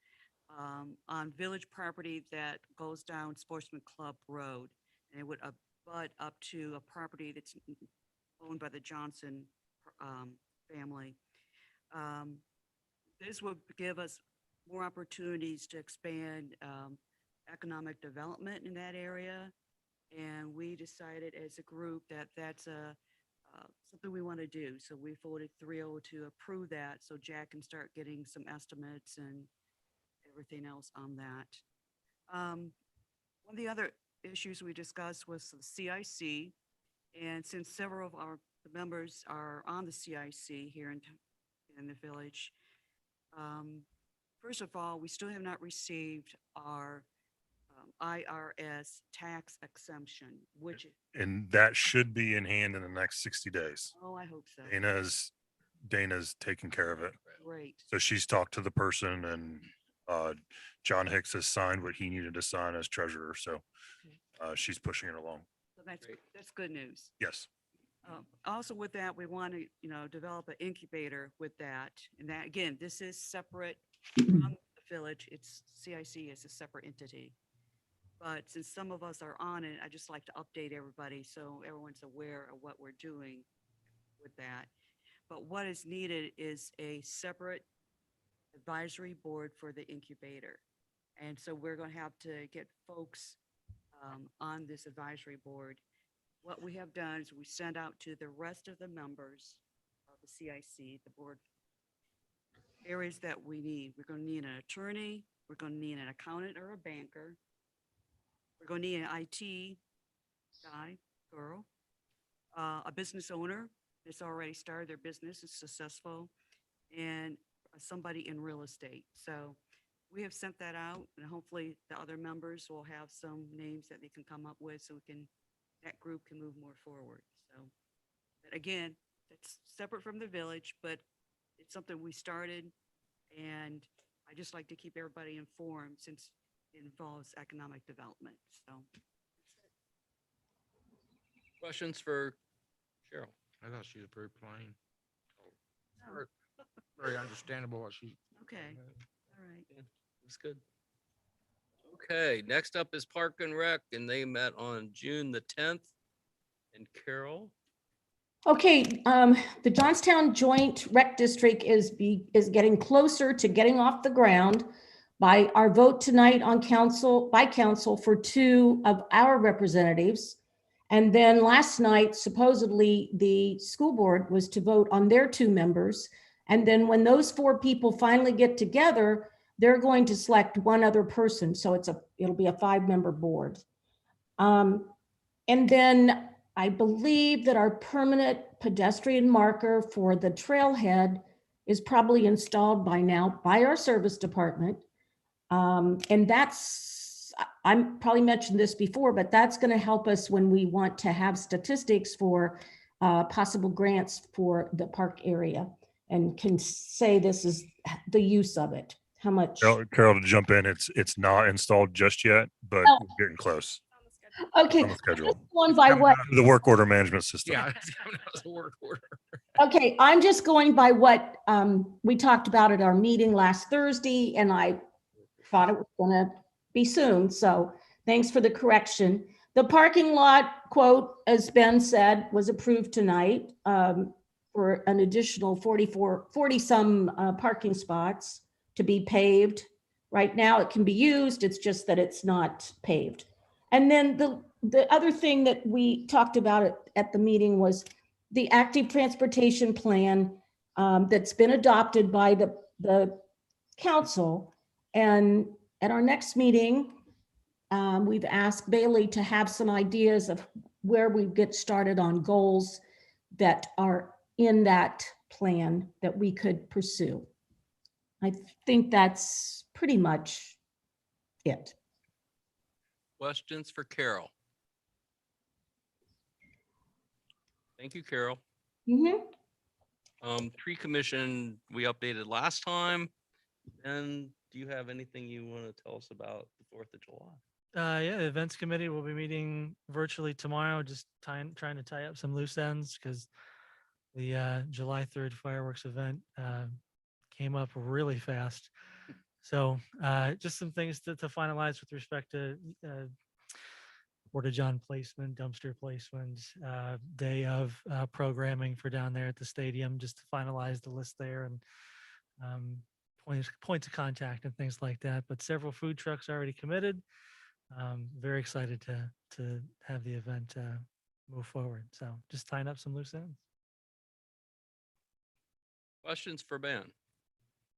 on village property that goes down Sportsman Club Road. And it would abut up to a property that's owned by the Johnson family. This would give us more opportunities to expand economic development in that area. And we decided as a group that that's something we want to do. So we voted 3-0 to approve that, so Jack can start getting some estimates and everything else on that. One of the other issues we discussed was the CIC. And since several of our members are on the CIC here in the village, first of all, we still have not received our IRS tax exemption, which, And that should be in hand in the next 60 days. oh, I hope so. Dana's taking care of it. Great. So she's talked to the person and John Hicks has signed what he needed to sign as treasurer. So she's pushing it along. So that's good news. Yes. Also with that, we want to, develop an incubator with that. And that, again, this is separate from the village. It's CIC is a separate entity. But since some of us are on it, I just like to update everybody so everyone's aware of what we're doing with that. But what is needed is a separate advisory board for the incubator. And so we're going to have to get folks on this advisory board. What we have done is we send out to the rest of the members of the CIC, the board, areas that we need. We're gonna need an attorney, we're gonna need an accountant or a banker. We're gonna need an IT guy, girl, a business owner that's already started their business, is successful, and somebody in real estate. So we have sent that out, and hopefully the other members will have some names that they can come up with so that group can move more forward. So, but again, it's separate from the village, but it's something we started, and I just like to keep everybody informed since it involves economic development. So Questions for Cheryl? I thought she was very plain. Oh. Very- Very understandable what she. okay, all right. Looks good. Okay, next up is Park and Rec, and they met on June the 10th. And Carol? Okay, the Johnstown Joint Rec District is getting closer to getting off the ground by our vote tonight on by council for 2 of our representatives. And then last night, supposedly the school board was to vote on their 2 members. And then when those 4 people finally get together, they're going to select 1 other person. So it'll be a 5-member board. And then I believe that our permanent pedestrian marker for the trailhead is probably installed by now by our service department. And I'm probably mentioned this before, but that's going to help us when we want to have statistics for possible grants for the park area and can say this is the use of it. How much? Carol, to jump in, it's not installed just yet, but Oh. we're getting close. Okay. On the schedule. Going by what? The work order management system. Yeah. It's coming out as a work order. Okay, I'm just going by what we talked about at our meeting last Thursday, and I thought it was gonna be soon, so thanks for the correction. The parking lot quote, as Ben said, was approved tonight for an additional 40 some parking spots to be paved. Right now it can be used, it's just that it's not paved. And then the other thing that we talked about at the meeting was the active transportation plan that's been adopted by the council. And at our next meeting, we've asked Bailey to have some ideas of where we get started on goals that are in that plan that we could pursue. I think that's pretty much it. Questions for Carol? Thank you, Carol. Tree Commission, we updated last time. And do you have anything you want to tell us about the 4th of July? Yeah, the events committee will be meeting virtually tomorrow, just trying to tie up some loose ends because the July 3rd fireworks event came up really fast. So just some things to finalize with respect to Porta-John placement, dumpster placement, day of programming for down there at the stadium, just to finalize the list there and points of contact and things like that. But several food trucks already committed. Very excited to have the event move forward. So just tying up some loose ends. Questions for Ben?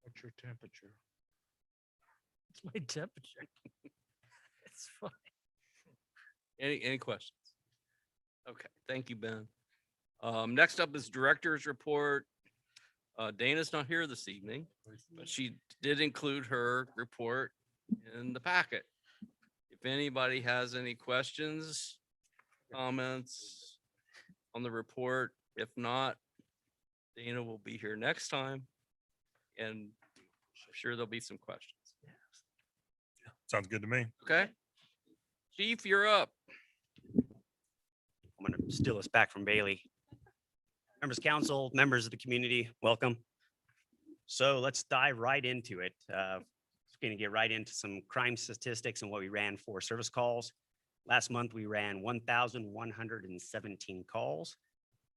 What's your temperature? It's my temperature. It's fine. Any questions? Okay, thank you, Ben. Next up is Director's Report. Dana's not here this evening, but she did include her report in the packet. If anybody has any questions, comments on the report, if not, Dana will be here next time, and I'm sure there'll be some questions. Sounds good to me. Okay. Chief, you're up. I'm going to steal us back from Bailey. Members of council, members of the community, welcome. So let's dive right into it. Going to get right into some crime statistics and what we ran for service calls. Last month, we ran 1,117 calls.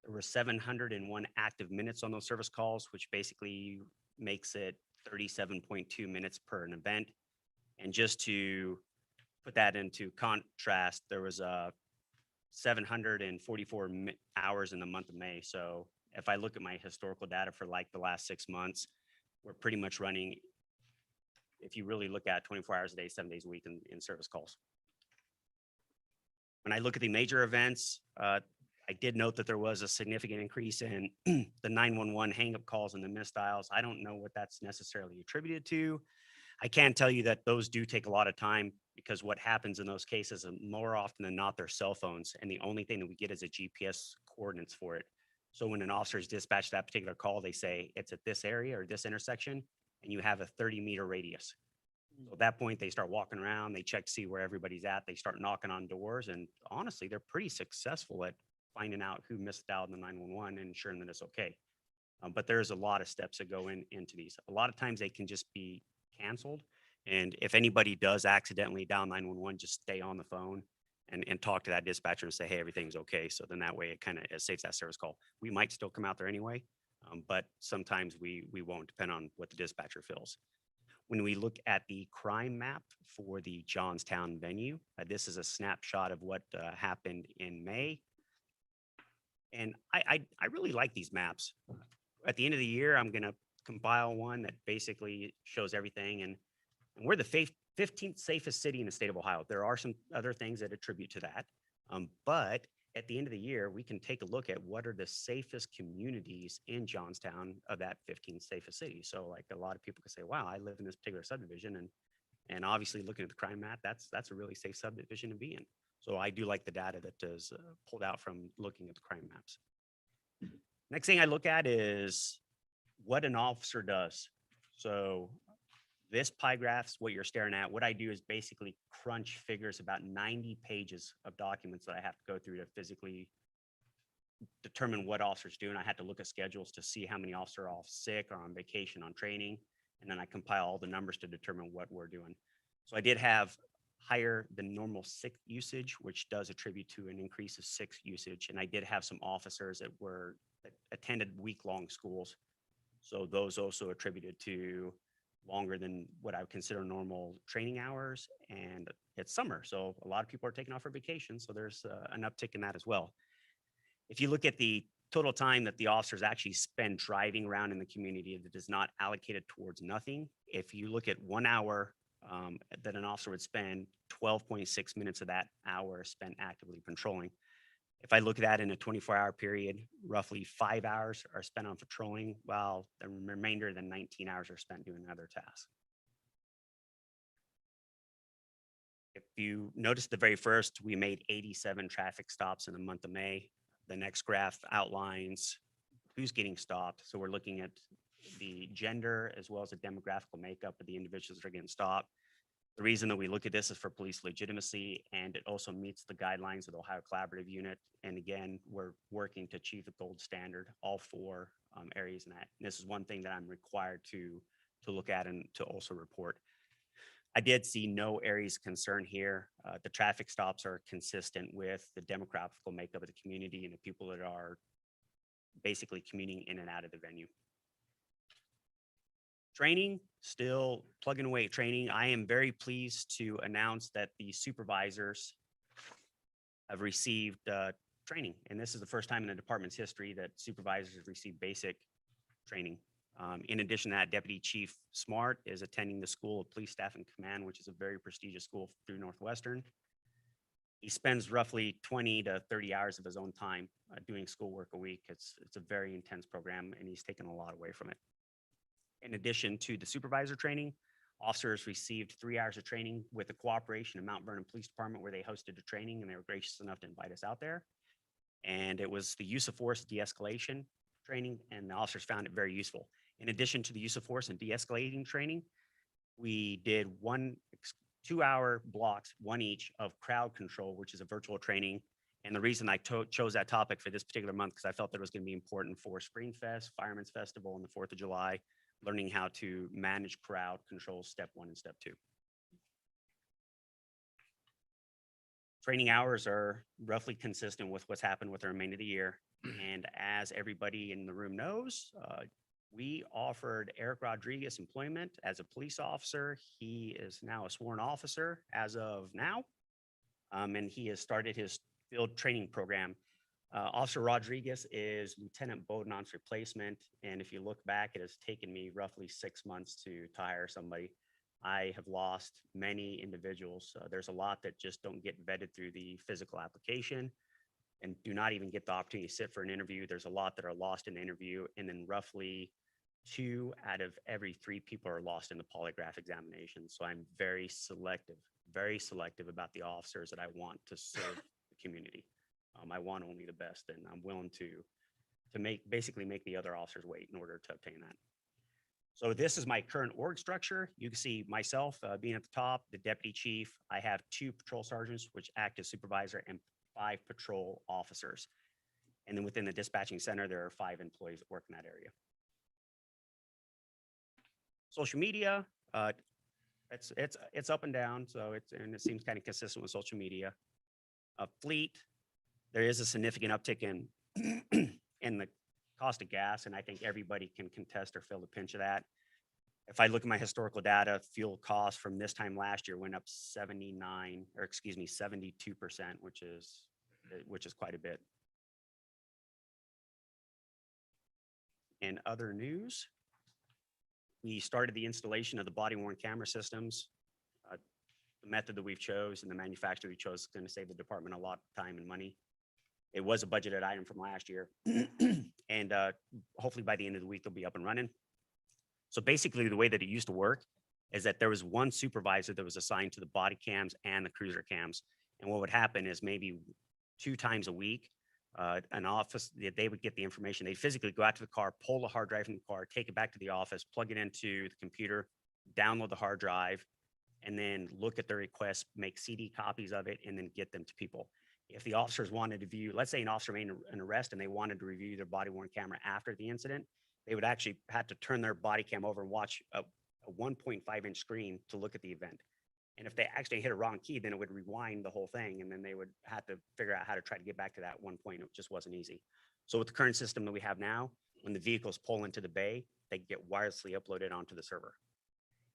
There were 701 active minutes on those service calls, which basically makes it 37.2 minutes per an event. And just to put that into contrast, there was 744 hours in the month of May. So if I look at my historical data for like the last 6 months, we're pretty much running, if you really look at 24 hours a day, 7 days a week in service calls. When I look at the major events, I did note that there was a significant increase in the 911 hang-up calls and the missed dials. I don't know what that's necessarily attributed to. I can tell you that those do take a lot of time because what happens in those cases, more often than not, they're cell phones. And the only thing that we get is a GPS coordinates for it. So when an officer is dispatched that particular call, they say it's at this area or this intersection, and you have a 30-meter radius. So at that point, they start walking around, they check to see where everybody's at, they start knocking on doors, and honestly, they're pretty successful at finding out who missed out in the 911 and ensuring that it's okay. But there's a lot of steps that go into these. A lot of times they can just be canceled. And if anybody does accidentally dial 911, just stay on the phone and talk to that dispatcher and say, hey, everything's okay. So then that way it kind of saves that service call. We might still come out there anyway, but sometimes we won't, depend on what the dispatcher feels. When we look at the crime map for the Johnstown venue, this is a snapshot of what happened in May. And I really like these maps. At the end of the year, I'm going to compile one that basically shows everything. And we're the 15th safest city in the state of Ohio. There are some other things that attribute to that. But at the end of the year, we can take a look at what are the safest communities in Johnstown of that 15th safest city. So like a lot of people can say, wow, I live in this particular subdivision. And obviously looking at the crime map, that's a really safe subdivision to be in. So I do like the data that is pulled out from looking at the crime maps. Next thing I look at is what an officer does. So this pie graph's what you're staring at. What I do is basically crunch figures, about 90 pages of documents that I have to go through to physically determine what officers do. And I had to look at schedules to see how many officers are off sick or on vacation, on training. And then I compile all the numbers to determine what we're doing. So I did have higher than normal sick usage, which does attribute to an increase of sick usage. And I did have some officers that attended week-long schools. So those also attributed to longer than what I would consider normal training hours. And it's summer, so a lot of people are taking off for vacation. So there's an uptick in that as well. If you look at the total time that the officers actually spend driving around in the community, that is not allocated towards nothing. If you look at 1 hour that an officer would spend, 12.6 minutes of that hour spent actively patrolling. If I look at that in a 24-hour period, roughly 5 hours are spent on patrolling, while the remainder of the 19 hours are spent doing other tasks. If you notice the very first, we made 87 traffic stops in the month of May. The next graph outlines who's getting stopped. So we're looking at the gender as well as the demographical makeup of the individuals that are getting stopped. The reason that we look at this is for police legitimacy, and it also meets the guidelines of the Ohio Collaborative Unit. And again, we're working to achieve the gold standard, all 4 areas in that. And this is one thing that I'm required to look at and to also report. I did see no areas of concern here. The traffic stops are consistent with the demographical makeup of the community and the people that are basically commuting in and out of the venue. Training, still plugging away at training. I am very pleased to announce that the supervisors have received training. And this is the first time in the department's history that supervisors have received basic training. In addition to that, Deputy Chief Smart is attending the School of Police Staff and Command, which is a very prestigious school through Northwestern. He spends roughly 20 to 30 hours of his own time doing schoolwork a week. It's a very intense program, and he's taken a lot away from it. In addition to the supervisor training, officers received 3 hours of training with the cooperation of Mount Vernon Police Department, where they hosted a training and they were gracious enough to invite us out there. And it was the use of force de-escalation training, and the officers found it very useful. In addition to the use of force and de-escalating training, we did 2-hour blocks, one each, of crowd control, which is a virtual training. And the reason I chose that topic for this particular month, because I felt that it was going to be important for Spring Fest, Fireman's Festival, and the 4th of July, learning how to manage crowd control, step 1 and step 2. Training hours are roughly consistent with what's happened with the remainder of the year. And as everybody in the room knows, we offered Eric Rodriguez employment as a police officer. He is now a sworn officer as of now. And he has started his field training program. Officer Rodriguez is Lieutenant Bodenon's replacement. And if you look back, it has taken me roughly 6 months to hire somebody. I have lost many individuals. There's a lot that just don't get vetted through the physical application and do not even get the opportunity to sit for an interview. There's a lot that are lost in the interview. And then roughly 2 out of every 3 people are lost in the polygraph examination. So I'm very selective about the officers that I want to serve the community. I want only the best, and I'm willing to basically make the other officers wait in order to obtain that. So this is my current org structure. You can see myself being at the top, the deputy chief. I have 2 patrol sergeants, which act as supervisor, and 5 patrol officers. And then within the dispatching center, there are 5 employees that work in that area. Social media, it's up and down, so it seems kind of consistent with social media. Fleet, there is a significant uptick in in the cost of gas, and I think everybody can contest or feel the pinch of that. If I look at my historical data, fuel costs from this time last year went up 72%, which is quite a bit. In other news, we started the installation of the body worn camera systems. The method that we've chose and the manufacturer we chose is going to save the department a lot of time and money. It was a budgeted item from last year, and hopefully by the end of the week, they'll be up and running. So basically, the way that it used to work is that there was one supervisor that was assigned to the body cams and the cruiser cams. And what would happen is maybe 2 times a week, an office, they would get the information. They'd physically go out to the car, pull the hard drive from the car, take it back to the office, plug it into the computer, download the hard drive, and then look at the requests, make CD copies of it, and then get them to people. If the officers wanted to view, let's say an officer made an arrest and they wanted to review their body worn camera after the incident, they would actually have to turn their body cam over and watch a 1.5-inch screen to look at the event. And if they actually hit a wrong key, then it would rewind the whole thing. And then they would have to figure out how to try to get back to that one point. It just wasn't easy. So with the current system that we have now, when the vehicles pull into the bay, they get wirelessly uploaded onto the server.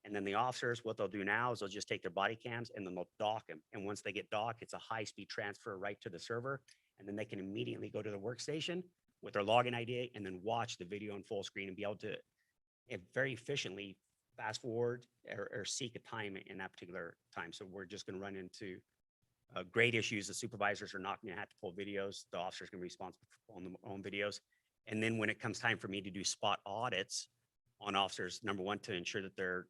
And then the officers, what they'll do now is they'll just take their body cams and then they'll dock them. And once they get docked, it's a high-speed transfer right to the server. And then they can immediately go to the workstation with their login ID and then watch the video in full screen and be able to very efficiently fast forward or seek a time in that particular time. So we're just going to run into great issues. The supervisors are not going to have to pull videos. The officers can be responsible for pulling their own videos. And then when it comes time for me to do spot audits on officers, number 1, to ensure that they're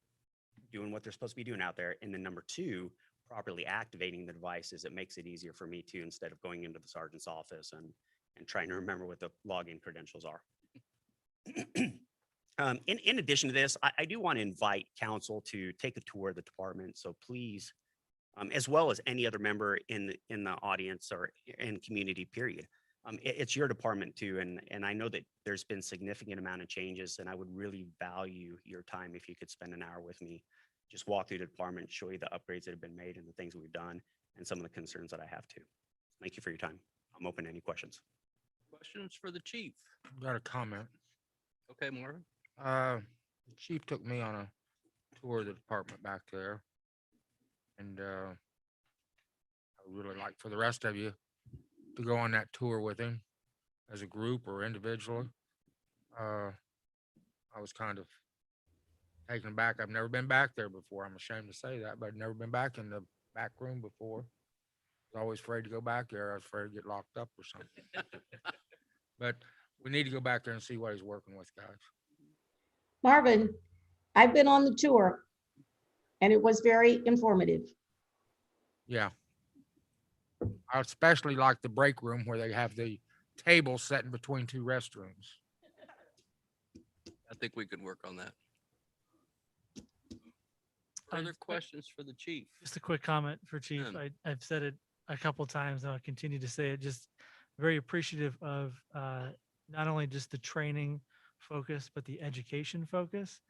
doing what they're supposed to be doing out there. And then number 2, properly activating the devices. It makes it easier for me too, instead of going into the sergeant's office and trying to remember what the login credentials are. In addition to this, I do want to invite council to take a tour of the department. So please, as well as any other member in the audience or in community period, it's your department too. And I know that there's been significant amount of changes, and I would really value your time if you could spend an hour with me, just walk through the department, show you the upgrades that have been made and the things we've done and some of the concerns that I have too. Thank you for your time. I'm open to any questions. Questions for the chief? Got a comment. Okay, Marvin. The chief took me on a tour of the department back there. And I would really like for the rest of you to go on that tour with him as a group or individually. I was kind of taken aback. I've never been back there before. I'm ashamed to say that, but I've never been back in the back room before. I was always afraid to go back there. I was afraid to get locked up or something. But we need to go back there and see what he's working with, guys. Marvin, I've been on the tour and it was very informative. Yeah. I especially like the break room where they have the table set in between 2 restrooms. I think we could work on that. Further questions for the chief? Just a quick comment for Chief. I've said it a couple times and I'll continue to say it. Just very appreciative of not only just the training focus, but the education focus,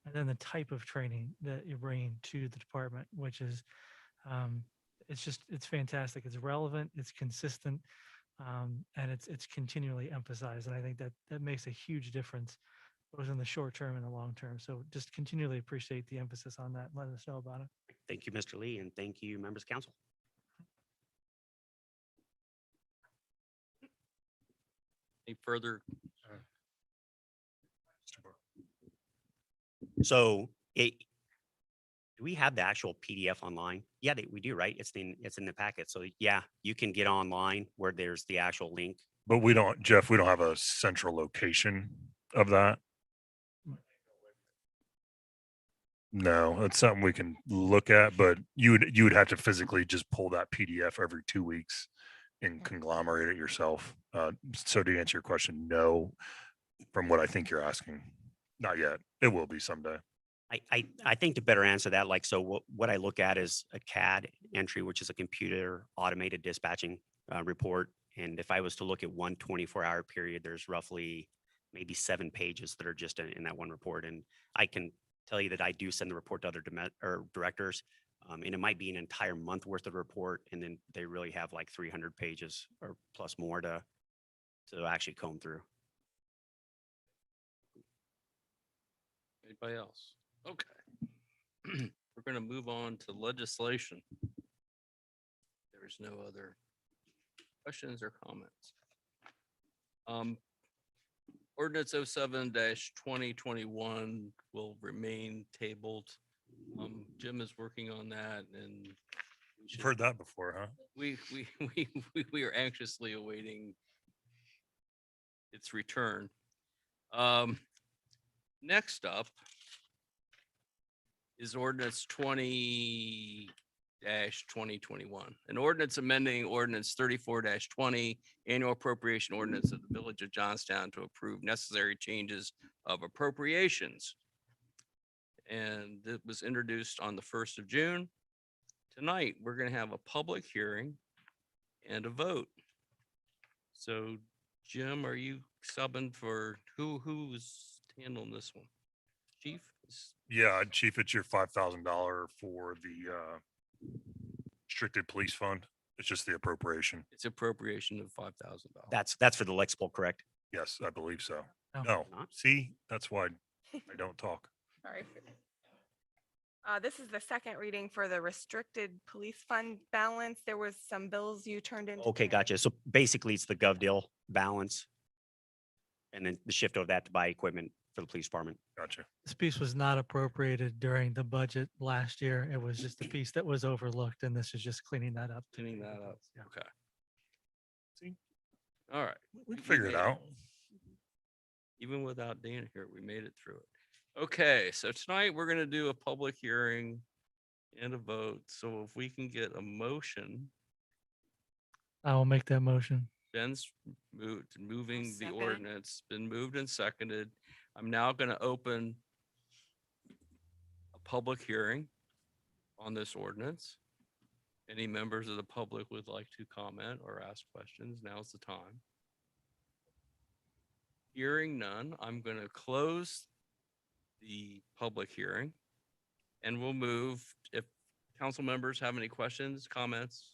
and then the type of training that you're bringing to the department, which is, it's fantastic. It's relevant, it's consistent, and it's continually emphasized. And I think that makes a huge difference, both in the short term and the long term. So just continually appreciate the emphasis on that and letting us know about it. Thank you, Mr. Lee, and thank you, members of council. Any further? So do we have the actual PDF online? Yeah, we do, right? It's in the packet. So yeah, you can get online where there's the actual link. But we don't, Jeff, we don't have a central location of that. No, it's something we can look at, but you would have to physically just pull that PDF every 2 weeks and conglomerate it yourself. So to answer your question, no, from what I think you're asking, not yet. It will be someday. I think to better answer that, like, so what I look at is a CAD entry, which is a computer automated dispatching report. And if I was to look at one 24-hour period, there's roughly maybe 7 pages that are just in that one report. And I can tell you that I do send the report to other directors. And it might be an entire month worth of report. And then they really have like 300 pages or plus more to actually comb through. Anybody else? Okay. We're going to move on to legislation. There's no other questions or comments. Ordinance 07-2021 will remain tabled. Jim is working on that, and You've heard that before, huh? we are anxiously awaiting its return. Next up is ordinance 20-2021, an ordinance amending ordinance 34-20, annual appropriation ordinance of the Village of Johnstown to approve necessary changes of appropriations. And it was introduced on the 1st of June. Tonight, we're going to have a public hearing and a vote. So Jim, are you subbing for who's handling this one? Chief? Yeah, Chief, it's your $5,000 for the restricted police fund. It's just the appropriation. It's appropriation of $5,000. That's for the Lexipol, correct? Yes, I believe so. No. No, Not? see, that's why I don't talk. Sorry. This is the second reading for the restricted police fund balance. There was some bills you turned in. Okay, gotcha. So basically it's the gov deal balance. And then the shift of that to buy equipment for the police department. Gotcha. This piece was not appropriated during the budget last year. It was just a piece that was overlooked, and this is just cleaning that up. Cleaning that up. Yeah. Okay. See? All right. We can figure it made out. Even without Dan here, we made it through it. Okay, so tonight we're going to do a public hearing and a vote. So if we can get a motion, I will make that motion. Ben's moving the second. ordinance, been moved and seconded. I'm now going to open a public hearing on this ordinance. Any members of the public would like to comment or ask questions, now's the time. Hearing none, I'm going to close the public hearing and we'll move, if council members have any questions, comments.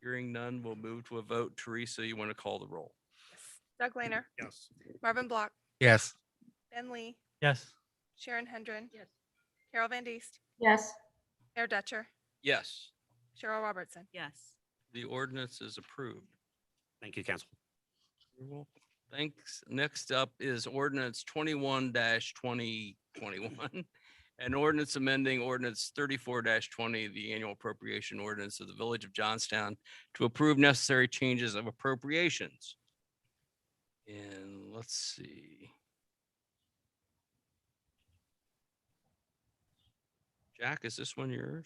Hearing none, we'll move to a vote. Teresa, you want to call the roll? Doug Lehner, Yes. Marvin Block, Yes. Ben Lee, Yes. Sharon Hendren. Yes. Carol Van Diest, Yes. Mayor Dutcher, Yes, Cheryl Robertson. Yes. the ordinance is approved. Thank you, council. You're welcome. Thanks. Next up is ordinance 21-2021. An ordinance amending ordinance 34-20, the annual appropriation ordinance of the Village of Johnstown to approve necessary changes of appropriations. And let's see. Jack, is this one yours?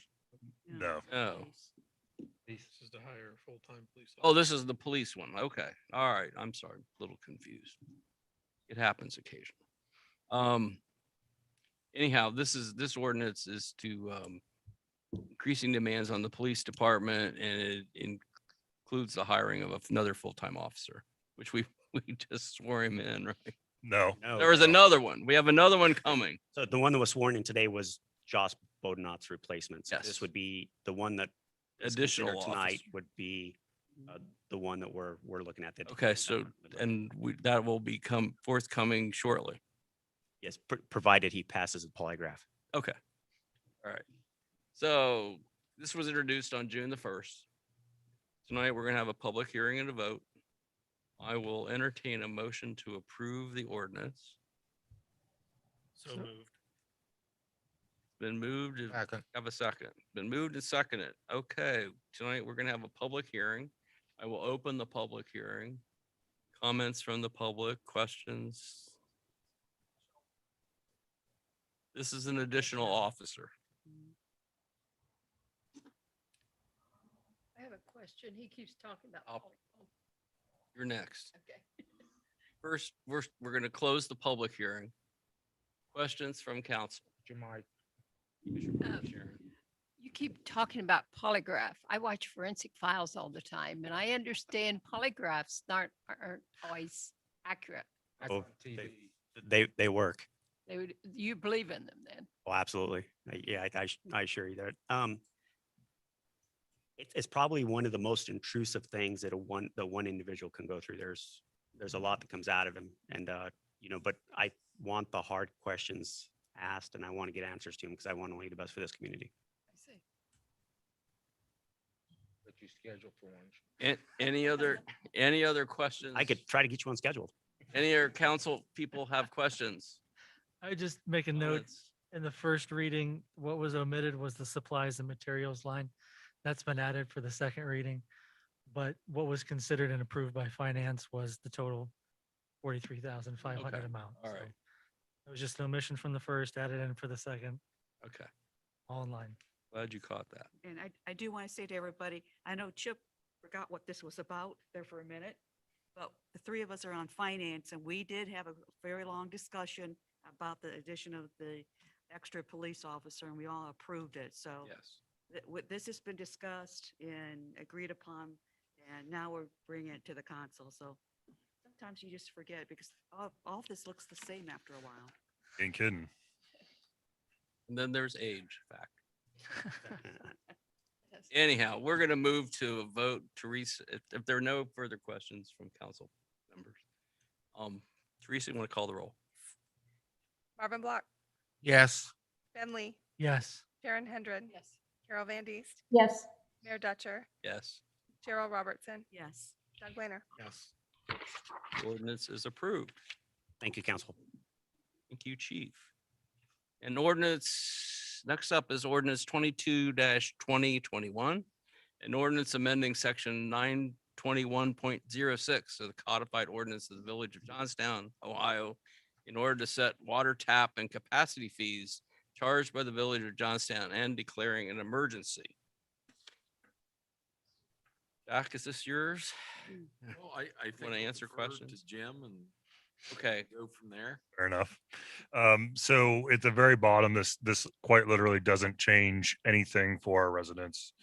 No. No. This is to hire a full-time police. Oh, this is the police one. Okay. All right. I'm sorry. A little confused. It happens occasionally. Anyhow, this ordinance is to increasing demands on the police department, and it includes the hiring of another full-time officer, which we just swore him in, right? No. No, There was another one. We have another one coming. So the one that was sworn in today was Josh Bodenot's replacement. So Yes. this would be the one that is Additional considered tonight officer. would be the one that we're looking at. that- Okay, so and that will become forthcoming shortly. Yes, provided he passes the polygraph. Okay. All right. So this was introduced on June the 1st. Tonight, we're gonna have a public hearing and a vote. I will entertain a motion to approve the ordinance. So moved. Been moved. Second. Have a second. Been moved and seconded. Okay, tonight we're gonna have a public hearing. I will open the public hearing. Comments from the public, questions? This is an additional officer. I have a question. He keeps talking about. I'll- poly- You're next. Okay. First, we're gonna close the public hearing. Questions from council? You might. Sharon. You keep talking about polygraph. I watch Forensic Files all the time, and I understand polygraphs aren't always accurate. That's Oh, on TV. They work. You believe in them then? Oh, absolutely. Yeah, I assure you that. It's probably one of the most intrusive things that one individual can go through. There's a lot that comes out of him, and but I want the hard questions asked, and I want to get answers to them because I want to lead the best for this community. I see. That you schedule for one. Any other questions? I could try to get you on scheduled. Any other council people have questions? I would just make a note, Comments? in the first reading, what was omitted was the supplies and materials line. That's been added for the second reading. But what was considered and approved by finance was the total 43,500 Okay, amount. all So right. It was just an omission from the first, added in for the second, Okay, all in line. glad you caught that. And I do want to say to everybody, I know Chip forgot what this was about there for a minute, but the three of us are on finance and we did have a very long discussion about the addition of the extra police officer and we all approved it. So Yes. this has been discussed and agreed upon and now we're bringing it to the council. So sometimes you just forget because all of this looks the same after a while. Ain't kidding. And then there's age factor. Yes. Anyhow, we're gonna move to a vote. Teresa, if there are no further questions from council members. Teresa, you want to call the roll? Marvin Block, Yes. Ben Lee, Yes. Sharon Hendren, Yes. Carol Van Diest, Yes. Mayor Dutcher, Yes. Gerald Robertson, Yes. Doug Blainer. Yes. Ordinance is approved. Thank you, council. Thank you, chief. And ordinance, next up is ordinance 22-2021. An ordinance amending section 921.06 of the codified ordinance of the village of Johnstown, Ohio, in order to set water tap and capacity fees charged by the village of Johnstown and declaring an emergency. Jack, is this yours? Well, I think. Wanna I'll answer defer to questions? Jim and Okay, go from there. Fair enough. So at the very bottom, this quite literally doesn't change anything for our residents.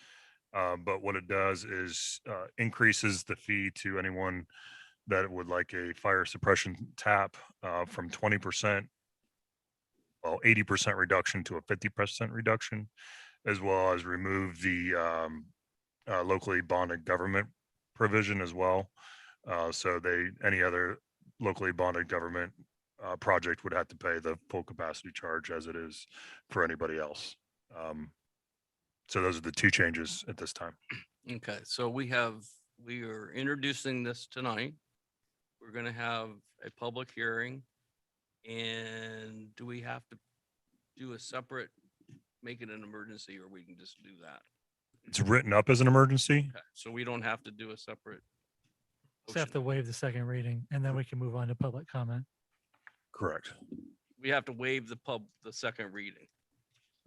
But what it does is increases the fee to anyone that would like a fire suppression tap from 20%, well, 80% reduction to a 50% reduction, as well as remove the locally bonded government provision as well. So any other locally bonded government project would have to pay the full capacity charge as it is for anybody else. So those are the two changes at this time. okay, so we are introducing this tonight. We're gonna have a public hearing. And do we have to do a separate, make it an emergency, or we can just do that? It's written up as an emergency. Okay, so we don't have to do a separate. Just have to motion. waive the second reading and then we can move on to public comment. Correct. We have to waive the second reading.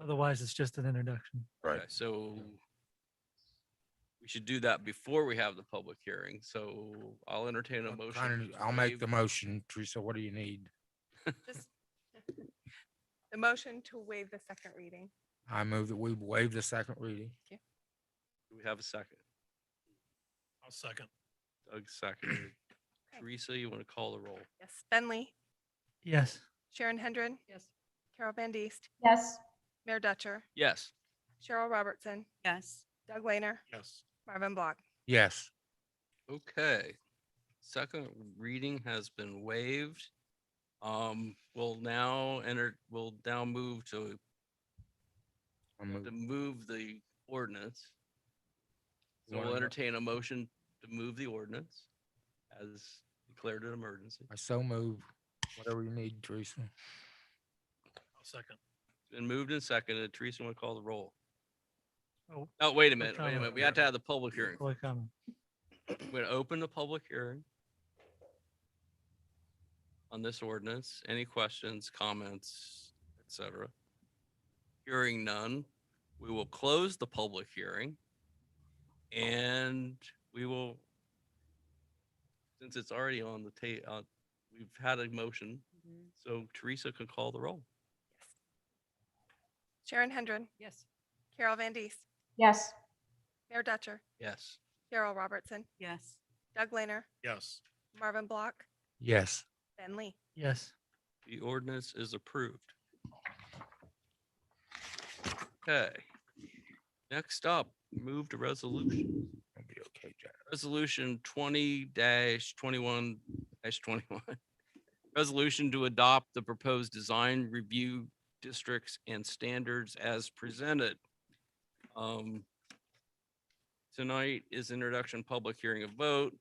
Otherwise, it's just an introduction. Right. Okay, so we should do that before we have the public hearing. So I'll entertain a I'm motion. trying to- to I'll make the waive- motion. Teresa, what do you need? Just the motion to waive the second reading. I move that we waive the second reading. Do we have a second? I'll second. Doug seconded. Okay. Teresa, you want to call the roll? Yes, Ben Lee, Yes. Sharon Hendren, Yes. Carol Van Diest, Yes. Mayor Dutcher, Yes. Cheryl Robertson, Yes. Doug Blainer, Yes. Marvin Block. Yes. Okay. Second reading has been waived. We'll now move to I'll move- move the ordinance. So Wanna we'll mo- entertain a motion to move the ordinance as declared an emergency. I so move. Whatever you need, Teresa. I'll second. It's been moved and seconded. Teresa, want to call the roll? Oh, Oh, wait a public minute, wait a comment. minute. We have to have the public hearing. Public comment. We're gonna open the public hearing on this ordinance. Any questions, comments, etc.? Hearing none, we will close the public hearing. And we will, since it's already on the we've had a motion, so Teresa can call the roll. Sharon Hendren, Yes. Carol Van Diest, Yes. Mayor Dutcher, Yes. Carol Robertson, Yes. Doug Lehner, Yes. Marvin Block, Yes. Ben Lee. Yes. The ordinance is approved. Okay. Next up, move to resolution. It'll be okay, Jack. Resolution 20-21-21. Resolution to adopt the proposed design review districts and standards as presented. Tonight is introduction, public hearing, a vote.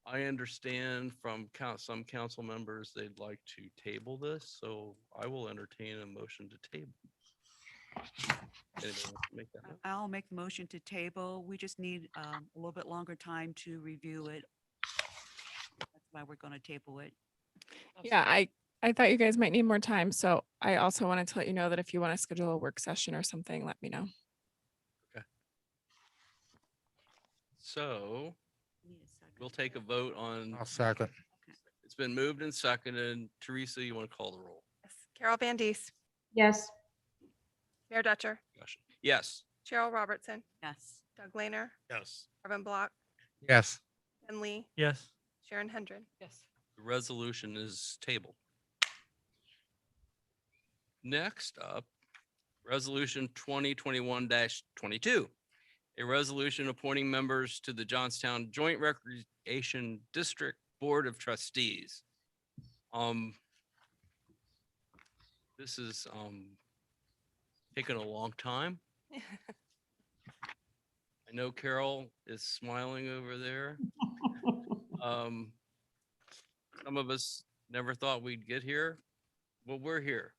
I understand from some council members, they'd like to table this, so I will entertain a motion to table. Anybody want to make that motion? I'll make the motion to table. We just need a little bit longer time to review it. That's why we're going to table it. Yeah, I thought you guys might need more time. So I also wanted to let you know that if you want to schedule a work session or something, let me know. So Need a second. we'll take a vote on, I'll second. it's been moved and seconded. Teresa, you want to call the roll? Yes. Carol Van Diest, Yes. Mayor Dutcher, Discussion. Yes. Cheryl Robertson, Yes. Doug Lehner, Yes. Marvin Block, Yes. Ben Lee, Yes. Sharon Hendren. Yes. The resolution is tabled. Next up, resolution 2021-22. A resolution appointing members to the Johnstown Joint Recreation District Board of Trustees. This is taken a long time. I know Carol is smiling over there. Some of us never thought we'd get here. Well, we're here.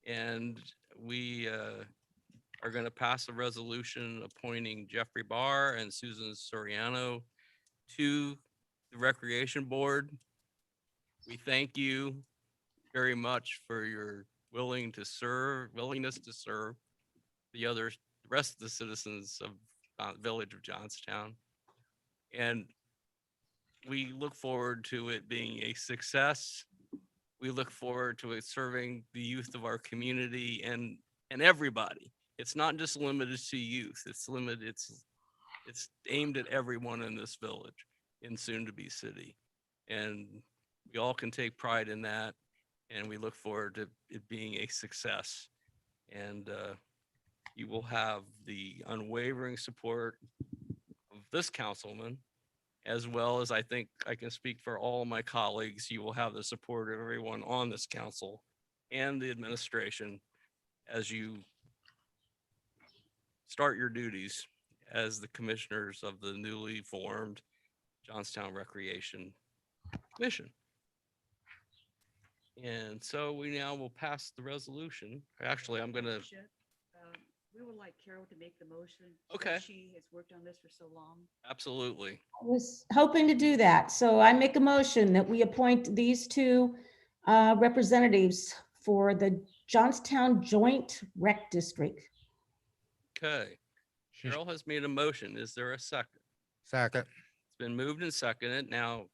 And we are going to pass a resolution appointing Jeffrey Barr and Susan Soriano to the Recreation Board. We thank you very much for your willingness to serve the rest of the citizens of Village of Johnstown. And we look forward to it being a success. We look forward to it serving the youth of our community and everybody. It's not just limited to youth. It's aimed at everyone in this village and soon to be city. And we all can take pride in that. And we look forward to it being a success. And you will have the unwavering support of this councilman, as well as I think I can speak for all my colleagues. You will have the support of everyone on this council and the administration as you start your duties as the commissioners of the newly formed Johnstown Recreation Commission. And so we now will pass the resolution. Actually, I'm gonna, We would like Carol to make the motion. Okay. She has worked on this for so long. absolutely. I was hoping to do that. So I make a motion that we appoint these two representatives for the Johnstown Joint Rec District. Okay. Carol has made a motion. Is there a second? Second. It's been moved and seconded. Now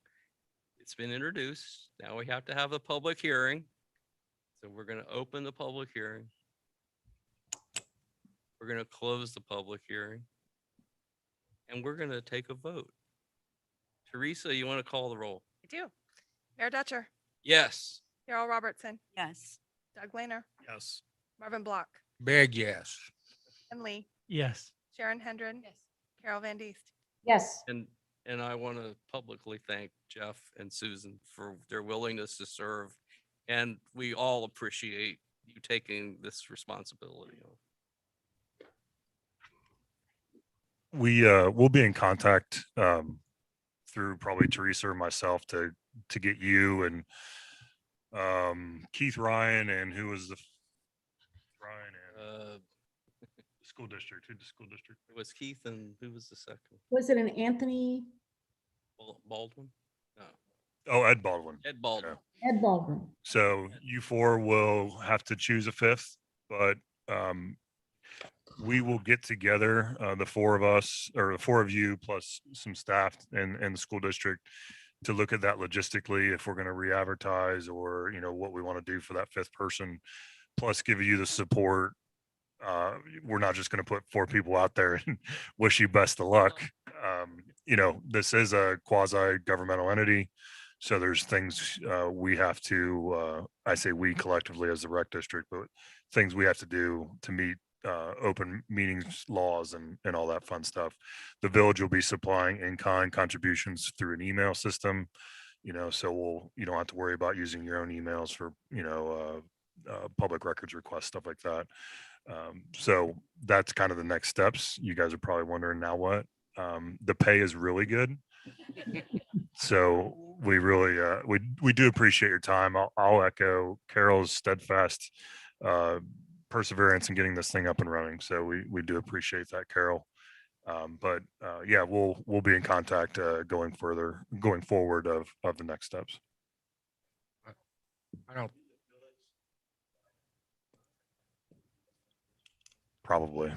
it's been introduced. Now we have to have a public hearing. So we're going to open the public hearing. We're going to close the public hearing. And we're going to take a vote. Teresa, you want to call the roll? I do. Mayor Dutcher, Yes. Carol Robertson, Yes. Doug Lehner, Yes. Marvin Block, Big yes. Ben Lee, Yes. Sharon Hendren. Yes. Carol Van Diest. Yes. And I want to publicly thank Jeff and Susan for their willingness to serve. And we all appreciate you taking this responsibility on. We'll be in contact through probably Teresa or myself to get you and Keith Ryan and who was the Ryan and school district. Who the school district? It was Keith and who was the second? Was it an Anthony, Baldwin? No, Oh, Ed Baldwin. Ed Baldwin. Ed Baldwin? So you four will have to choose a fifth, but we will get together, the four of us or the four of you plus some staff and the school district to look at that logistically, if we're going to re-advertise or, you know, what we want to do for that fifth person, plus give you the support. We're not just going to put four people out there and wish you best of luck. You know, this is a quasi governmental entity. So there's things we have to, I say we collectively as the rec district, but things we have to do to meet open meetings laws and all that fun stuff. The village will be supplying in-kind contributions through an email system, you know, so you don't have to worry about using your own emails for, you know, public records requests, stuff like that. So that's kind of the next steps. You guys are probably wondering now what. The pay is really good. So we really, we do appreciate your time. I'll echo Carol's steadfast perseverance in getting this thing up and running. So we do appreciate that, Carol. But yeah, we'll be in contact going forward of the next steps. I don't, Probably.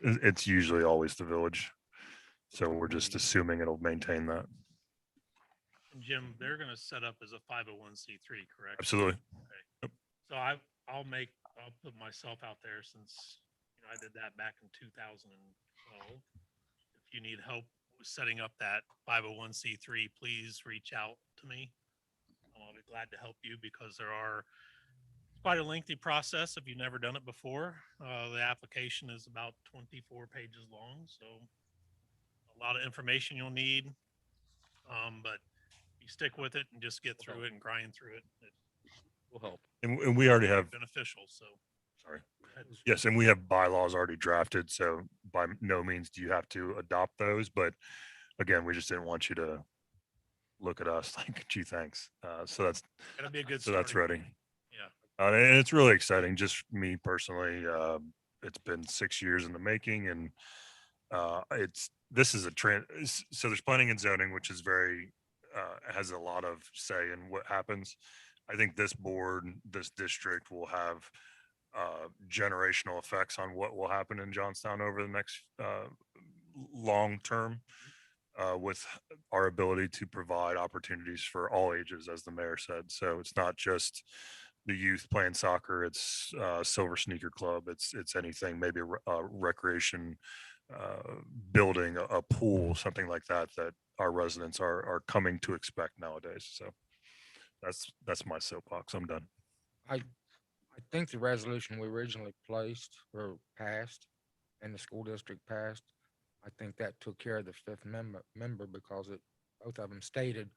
It's usually always the village. So we're just assuming it'll maintain that. And Jim, they're gonna set up as a 501c3, correct? Absolutely. So I'll put myself out there since, you know, I did that back in 2012. If you need help with setting up that 501c3, please reach out to me. I'll be glad to help you because there are quite a lengthy process if you've never done it before. The application is about 24 pages long, so a lot of information you'll need. But you stick with it and just get through it and grind through it. It Will help. And we already have, beneficial. So sorry. Yes, and we have bylaws already drafted. So by no means do you have to adopt those. But again, we just didn't want you to look at us like, gee, thanks. So that'll be a good. so that's starting ready. point. Yeah. And it's really exciting. Just me personally, it's been 6 years in the making, and this is a trend. So there's planning and zoning, which is very has a lot of say in what happens. I think this board, this district will have generational effects on what will happen in Johnstown over the next long term, with our ability to provide opportunities for all ages, as the mayor said. So it's not just the youth playing soccer, it's Silver Sneaker Club, it's anything, maybe a recreation building, a pool, something like that, that our residents are coming to expect nowadays. So that's my soapbox. I'm done. I think the resolution we originally placed or passed and the school district passed, I think that took care of the fifth member because both of them stated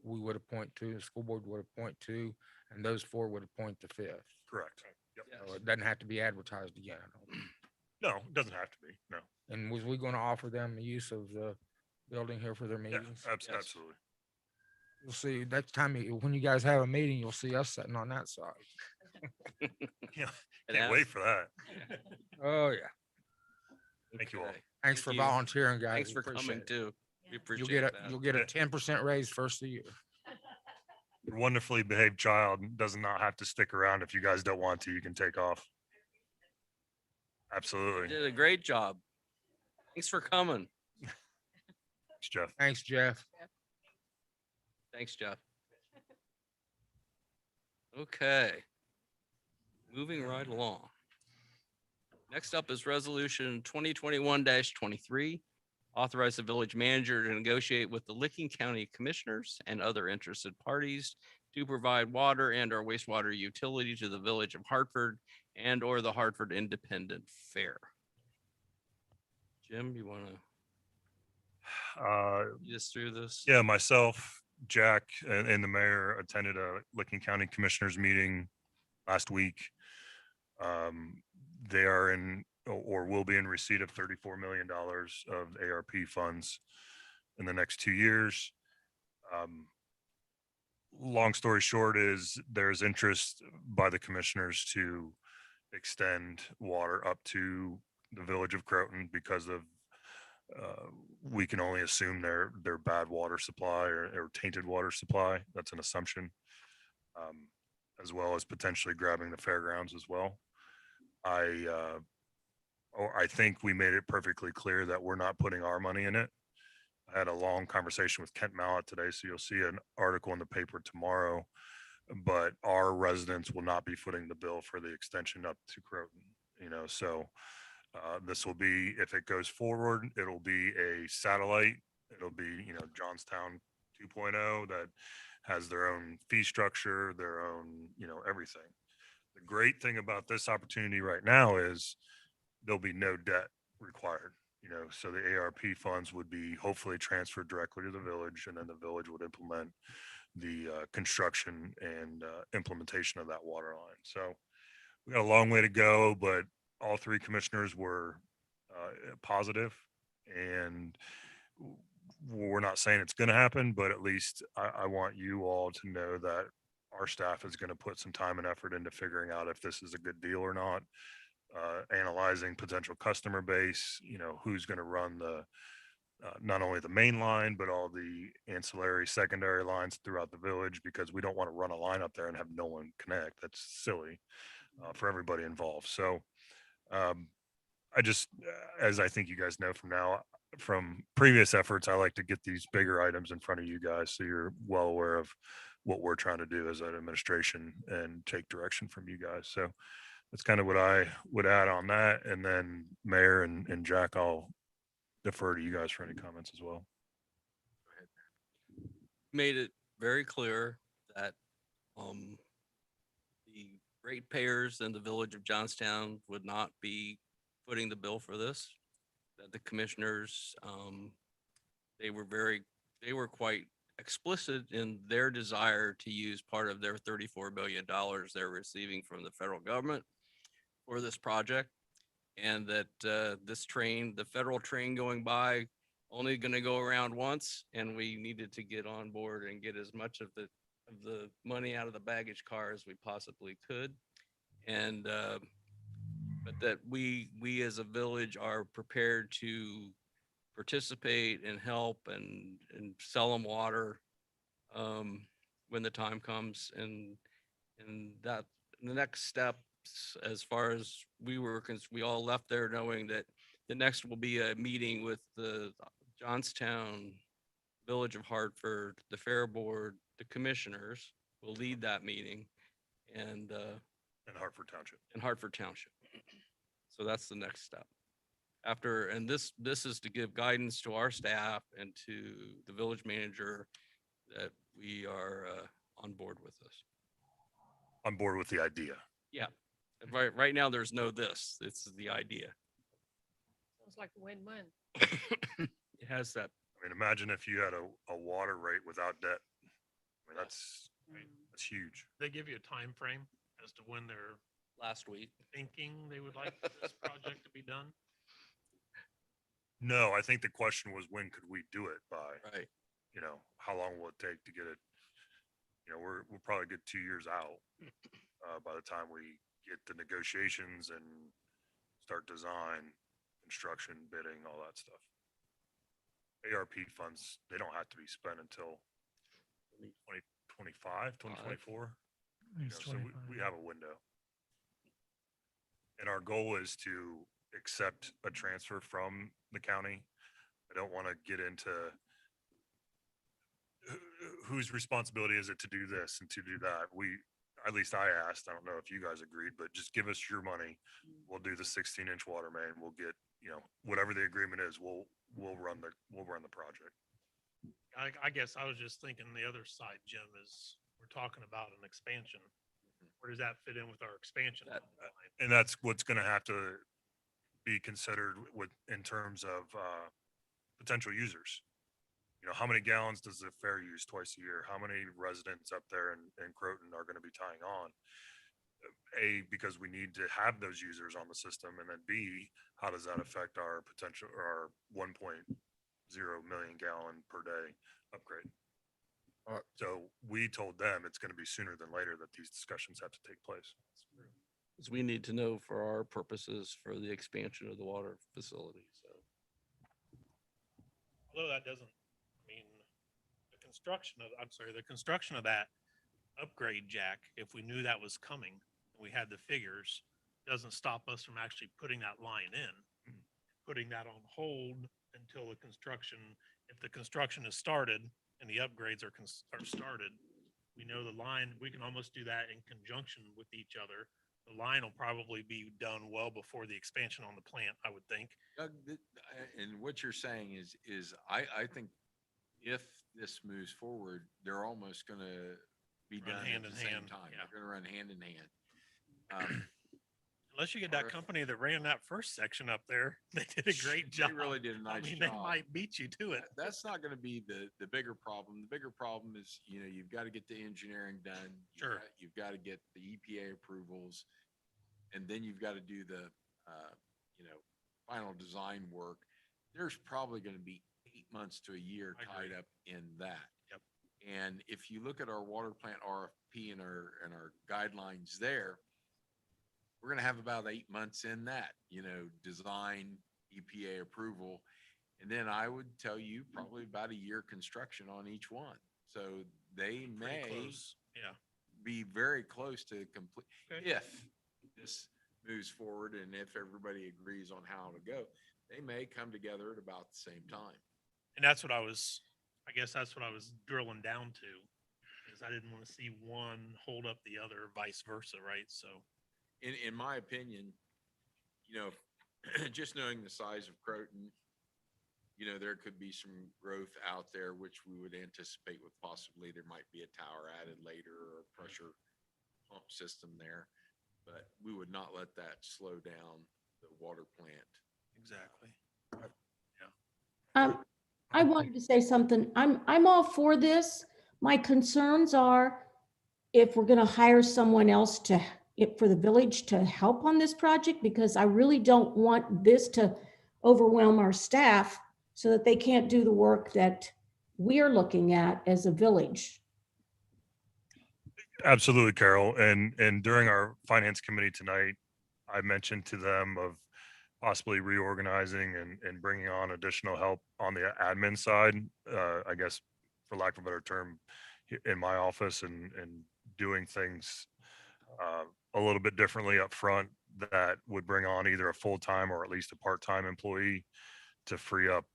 we would appoint two, the school board would appoint two, and those four would appoint the fifth. Correct. Yep. So it doesn't have to be advertised again. I don't think. No, it doesn't have to be. No. And was we going to offer them the use of the building here for their Yeah, meetings? absolutely. You'll see next time, when you guys have a meeting, you'll see us sitting on that side. Yeah, And can't wait for that. Oh, yeah. Thank you all. Okay. Thanks for you. volunteering, guys. Thanks We for appreciate coming it. too. We You'll appreciate get that. you'll get a 10% raise first of the year. Your wonderfully behaved child does not have to stick around. If you guys don't want to, you can take off. You Absolutely. did a great job. Thanks for coming. Thanks, Jeff. Thanks, Jeff. Thanks, Jeff. Okay. Moving right along. Next up is resolution 2021-23. Authorize the village manager to negotiate with the Licking County Commissioners and other interested parties to provide water and or wastewater utility to the village of Hartford and or the Hartford Independent Fair. Jim, you want to lead us through this? Yeah, myself, Jack, and the mayor attended a Licking County Commissioners meeting last week. They are in or will be in receipt of $34 million of ARP funds. in the next 2 years. Long story short is there's interest by the commissioners to extend water up to the village of Croton because of we can only assume their bad water supply or tainted water supply. That's an assumption. As well as potentially grabbing the fairgrounds as well. I think we made it perfectly clear that we're not putting our money in it. I had a long conversation with Kent Mallett today, so you'll see an article in the paper tomorrow. But our residents will not be footing the bill for the extension up to Croton. So this will be, if it goes forward, it'll be a satellite. It'll be, Johnstown 2.0 that has their own fee structure, their own, everything. The great thing about this opportunity right now is there'll be no debt required. So the ARP funds would be hopefully transferred directly to the village, and then the village would implement the construction and implementation of that water line. So we got a long way to go, but all three commissioners were positive, and we're not saying it's going to happen, but at least I want you all to know that our staff is going to put some time and effort into figuring out if this is a good deal or not. Analyzing potential customer base, who's going to run the not only the main line, but all the ancillary secondary lines throughout the village, because we don't want to run a line up there and have no one connect. That's silly for everybody involved. So I just, as I think you guys know from previous efforts, I like to get these bigger items in front of you guys so you're well aware of what we're trying to do as an administration and take direction from you guys. So that's kind of what I would add on that. And then Mayor and Jack, I'll defer to you guys for any comments as well. Made it very clear that the ratepayers in the village of Johnstown would not be footing the bill for this. That the commissioners, they were quite explicit in their desire to use part of their $34 billion they're receiving from the federal government for this project. And that this train, the federal train going by, only going to go around once, and we needed to get on board and get as much of the money out of the baggage car as we possibly could. And but that we as a village are prepared to participate and help and sell them water when the time comes. And that the next step, as far as we all left there knowing that the next will be a meeting with the Johnstown, Village of Hartford, the Fair Board, the commissioners will lead that meeting, and Hartford Township. So that's the next step. And this is to give guidance to our staff and to the village manager that we are on board with this. On board with the idea. Yeah. Right now, there's no this. It's the idea. Sounds like a win-win. It has that. I mean, imagine if you had a water rate without debt. I mean, that's huge. They give you a time frame as to when they're last week thinking they would like this project to be done. No, I think the question was, when could we do it by? Right. How long will it take to get it? We'll probably get 2 years out by the time we get the negotiations and start design, construction, bidding, all that stuff. ARP funds, they don't have to be spent until 2025, 2024. So we have a window. And our goal is to accept a transfer from the county. I don't want to get into whose responsibility is it to do this and to do that. At least I asked, I don't know if you guys agreed, but just give us your money. We'll do the 16-inch water main. We'll get, whatever the agreement is, we'll run the project. I guess I was just thinking the other side, Jim, is we're talking about an expansion. Where does that fit in with our expansion? And that's what's going to have to be considered in terms of potential users. How many gallons does the fair use twice a year? How many residents up there in Croton are going to be tying on? A, because we need to have those users on the system, and then B, how does that affect our potential or our 1.2 million gallon per day upgrade. Uh, So we told them it's going to be sooner than later that these discussions have to take place. Because we need to know for our purposes for the expansion of the water facility, so. Although that doesn't, I mean, the construction of that upgrade jack, if we knew that was coming, and we had the figures, doesn't stop us from actually putting that line in, putting that on hold until the construction, if the construction is started and the upgrades are started, we know the line, we can almost do that in conjunction with each other. The line will probably be done well before the expansion on the plant, I would think. Doug, and what you're saying is I think if this moves forward, they're almost gonna be Run done hand at in the same hand, time. yeah. They're gonna run hand in hand. Unless you get Or that if- company that ran that first section up there, they did a great job. They really did a I nice mean, job. they might beat you to it. That's not gonna be the bigger problem. The bigger problem is, you've got to get the engineering done. Sure. You've got to get the EPA approvals. And then you've got to do the, final design work. There's probably going to be 8 months to a year I tied agree. up in that. Yep. And if you look at our water plant RFP and our guidelines there, we're going to have about 8 months in that, design, EPA approval. And then I would tell you probably about a year construction on each one. So they Pretty may close. Yeah. be very close to complete, Okay. if this moves forward and if everybody agrees on how to go, they may come together at about the same time. And that's what I guess that's what I was drilling down to, is I didn't want to see one hold up the other, vice versa, right? So, In my opinion, just knowing the size of Croton, there could be some growth out there, which we would anticipate with possibly there might be a tower added later or a pressure pump system there. But we would not let that slow down the water plant. exactly. I wanted to say something. I'm all for this. My concerns are if we're going to hire someone else for the village to help on this project, because I really don't want this to overwhelm our staff so that they can't do the work that we're looking at as a village. Absolutely, Carol. And during our finance committee tonight, I mentioned to them of possibly reorganizing and bringing on additional help on the admin side. I guess, for lack of a better term, in my office and doing things a little bit differently up front that would bring on either a full-time or at least a part-time employee to free up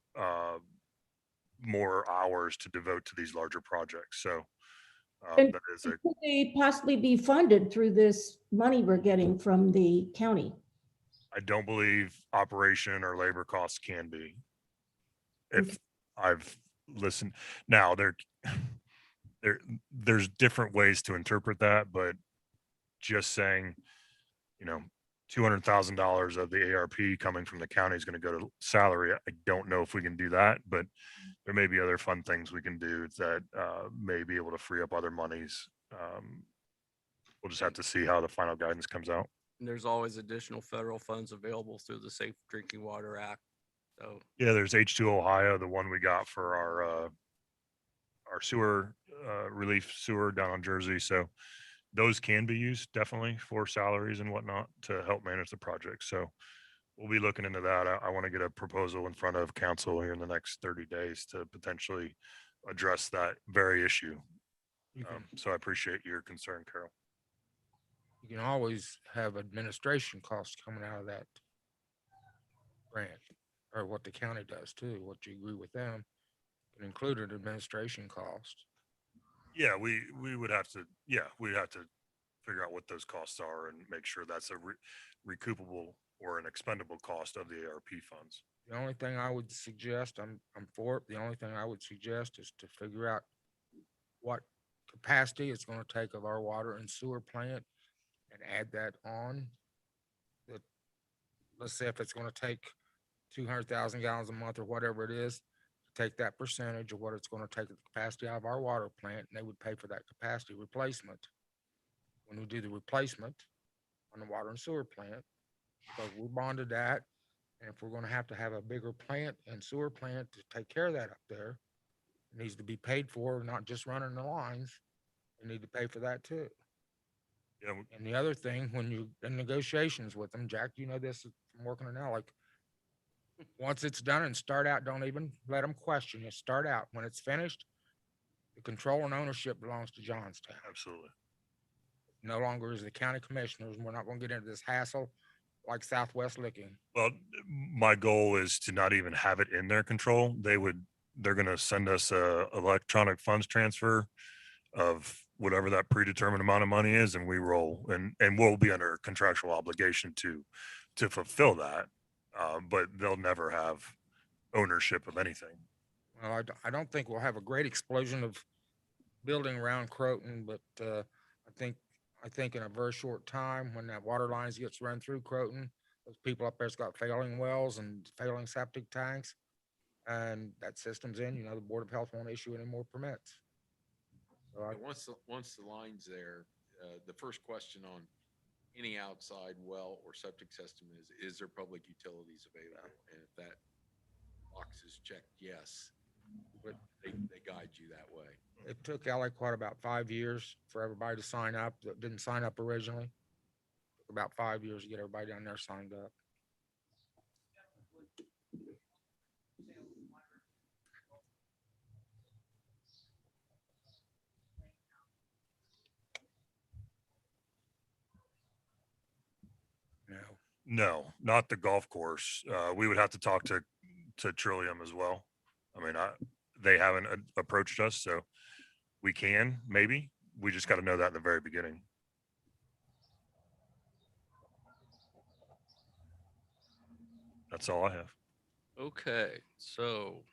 more hours to devote to these larger projects. So And that is could they possibly be funded through this money we're getting from the county? I don't believe operation or labor costs can be. If I've listened, now there's different ways to interpret that, but just saying, $200,000 of the ARP coming from the county is going to go to salary. I don't know if we can do that, but there may be other fun things we can do that may be able to free up other monies. We'll just have to see how the final guidance comes out. And there's always additional federal funds available through the Safe Drinking Water Act. So Yeah, there's H2 Ohio, the one we got for our sewer relief sewer down on Jersey. So those can be used definitely for salaries and whatnot to help manage the project. So we'll be looking into that. I want to get a proposal in front of council here in the next 30 days to potentially address that very issue. So I appreciate your concern, Carol. You can always have administration costs coming out of that grant, or what the county does too. What you agree with them, can include an administration cost. Yeah, we would have to, we'd have to figure out what those costs are and make sure that's a recoupable or an expendable cost of the ARP funds. The only thing I would suggest, I'm for it. The only thing I would suggest is to figure out what capacity it's going to take of our water and sewer plant and add that on. That, let's say if it's going to take 200,000 gallons a month or whatever it is, take that percentage of what it's going to take the capacity out of our water plant, and they would pay for that capacity replacement. When we do the replacement on the water and sewer plant, because we bonded that, And if we're gonna have to have a bigger plant and sewer plant to take care of that up there, it needs to be paid for, not just running the lines. We need to pay for that too. Yeah, And the other thing, when you in negotiations with them, Jack, you know this from working in like once it's done and start out, don't even let them question you. Start out. When it's finished, the control and ownership belongs to Johnstown. absolutely. No longer is the county commissioners, and we're not gonna get into this hassle like Southwest Licking. Well, my goal is to not even have it in their control. They're going to send us a electronic funds transfer of whatever that predetermined amount of money is, and we roll, and we'll be under contractual obligation to fulfill that. But they'll never have ownership of anything. Well, I don't think we'll have a great explosion of building around Croton, but I think in a very short time, when that water lines gets run through Croton, those people up there's got failing wells and failing septic tanks. And that system's in, the Board of Health won't issue any more permits. So I, Once the line's there, the first question on any outside well or septic system is there public utilities available? And if that box is checked, yes, But- they guide you that way. it took Aliquot about 5 years for everybody to sign up that didn't sign up originally. Took about 5 years to get everybody down there signed up. No. No, not the golf course. We would have to talk to Trillium as well. I mean, they haven't approached us, so we can, maybe. We just got to know that in the very beginning. That's all I have. Okay, so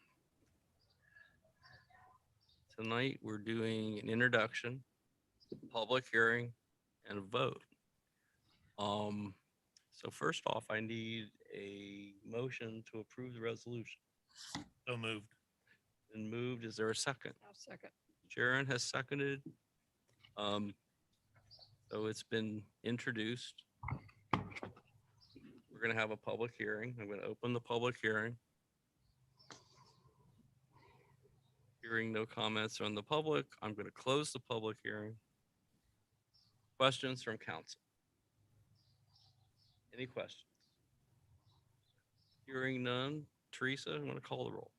tonight we're doing an introduction, public hearing, and a vote. So first off, I need a motion to approve the resolution. So moved. And moved, is there a second? I'll second. Sharon has seconded. So it's been introduced. We're gonna have a public hearing. I'm gonna open the public hearing. Hearing no comments from the public, I'm gonna close the public hearing. Questions from council? Any questions? Hearing none. Teresa, I'm gonna call the roll.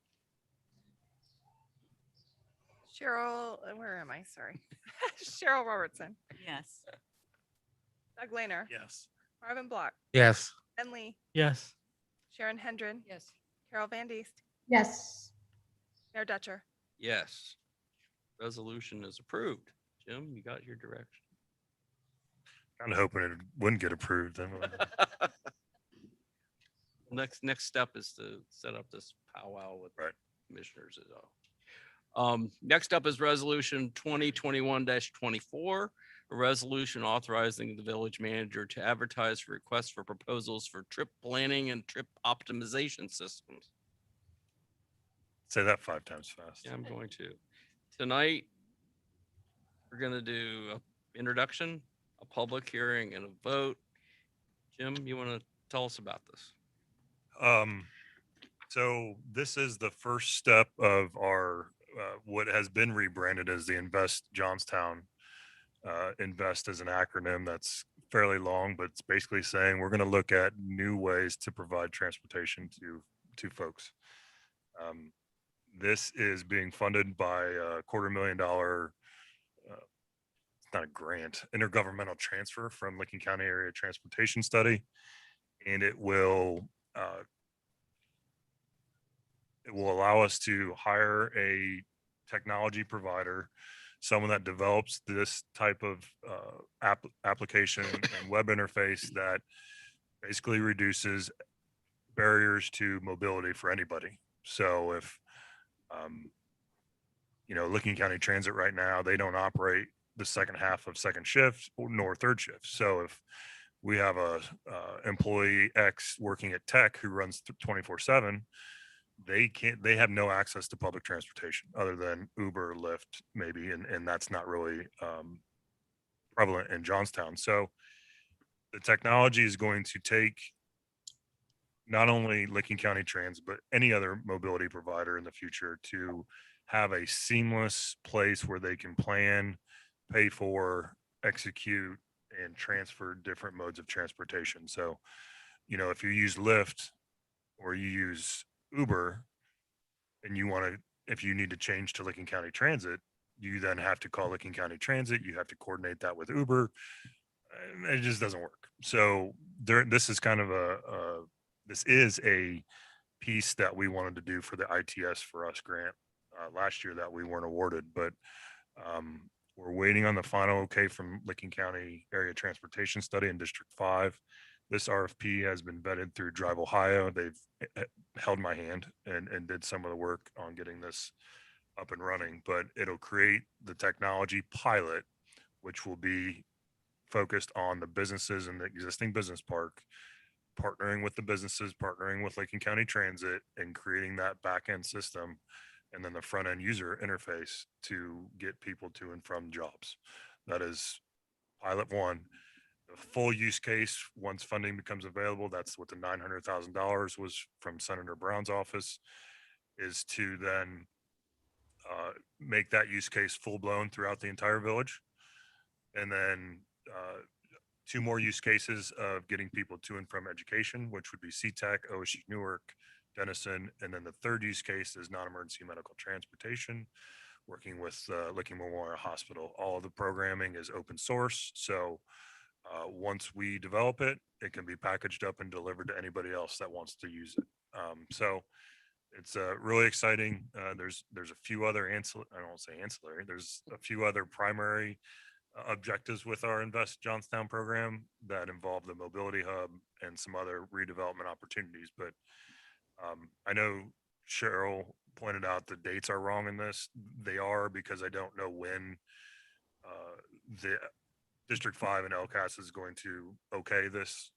Cheryl, where am I? Sorry. Cheryl Robertson, Yes. Doug Lehner, Yes. Marvin Block, Yes. Ben Lee, Yes. Sharon Hendren, Yes. Carol Van Diest, Yes. Mayor Dutcher. Yes. Resolution is approved. Jim, you got your direction? Kind of hoping it wouldn't get approved. Then. Next step is to set up this powwow with Right. commissioners as well. Next up is resolution 2021-24, a resolution authorizing the village manager to advertise for requests for proposals for trip planning and trip optimization systems. Say that 5 times fast. Yeah, I'm going to. Tonight, we're gonna do an introduction, a public hearing, and a vote. Jim, you want to tell us about this? So this is the first step of our what has been rebranded as the Invest Johnstown. Invest is an acronym that's fairly long, but it's basically saying we're going to look at new ways to provide transportation to folks. This is being funded by a $250,000. It's not a grant, intergovernmental transfer from Licking County Area Transportation Study, and it will allow us to hire a technology provider, someone that develops this type of application and web interface that basically reduces barriers to mobility for anybody. So if, Licking County Transit right now, they don't operate the second half of second shift nor third shift. So if we have a employee X working at tech who runs 24/7, they have no access to public transportation other than Uber, Lyft, maybe, and that's not really prevalent in Johnstown. So the technology is going to take not only Licking County Transit, but any other mobility provider in the future to have a seamless place where they can plan, pay for, execute, and transfer different modes of transportation. So, if you use Lyft or you use Uber and if you need to change to Licking County Transit, you then have to call Licking County Transit. You have to coordinate that with Uber. And it just doesn't work. So this is kind of this is a piece that we wanted to do for the ITS for Us grant last year that we weren't awarded, but we're waiting on the final okay from Licking County Area Transportation Study in District 5. This RFP has been vetted through Drive Ohio. They've held my hand and did some of the work on getting this up and running, but it'll create the technology pilot, which will be focused on the businesses in the existing business park, partnering with the businesses, partnering with Licking County Transit, and creating that back end system, and then the front end user interface to get people to and from jobs. That is pilot one. The full use case, once funding becomes available, that's what the $900,000 was from Senator Brown's office, is to then make that use case full blown throughout the entire village. And then 2 more use cases of getting people to and from education, which would be CTEC, OSU Newark, Denison. And then the third use case is non-emergency medical transportation, working with Licking Memorial Hospital. All of the programming is open source. So once we develop it, it can be packaged up and delivered to anybody else that wants to use it. So it's really exciting. There's a few other I don't want to say ancillary. There's a few other primary objectives with our Invest Johnstown program that involve the mobility hub and some other redevelopment opportunities. But I know Cheryl pointed out the dates are wrong in this. They are, because I don't know when the District 5 and LCAS is going to okay this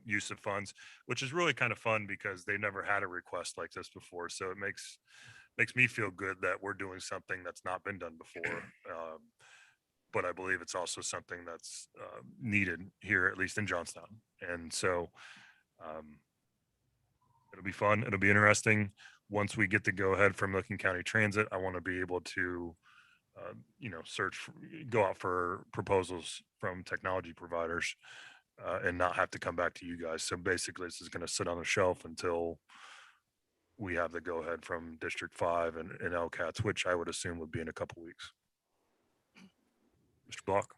use of funds, which is really kind of fun because they never had a request like this before. So it makes me feel good that we're doing something that's not been done before. But I believe it's also something that's needed here, at least in Johnstown. And so it'll be fun. It'll be interesting. Once we get the go ahead from Licking County Transit, I want to be able to, go out for proposals from technology providers and not have to come back to you guys. So basically, this is going to sit on the shelf until we have the go ahead from District 5 and LCATS, which I would assume would be in a couple weeks. Mr. Block.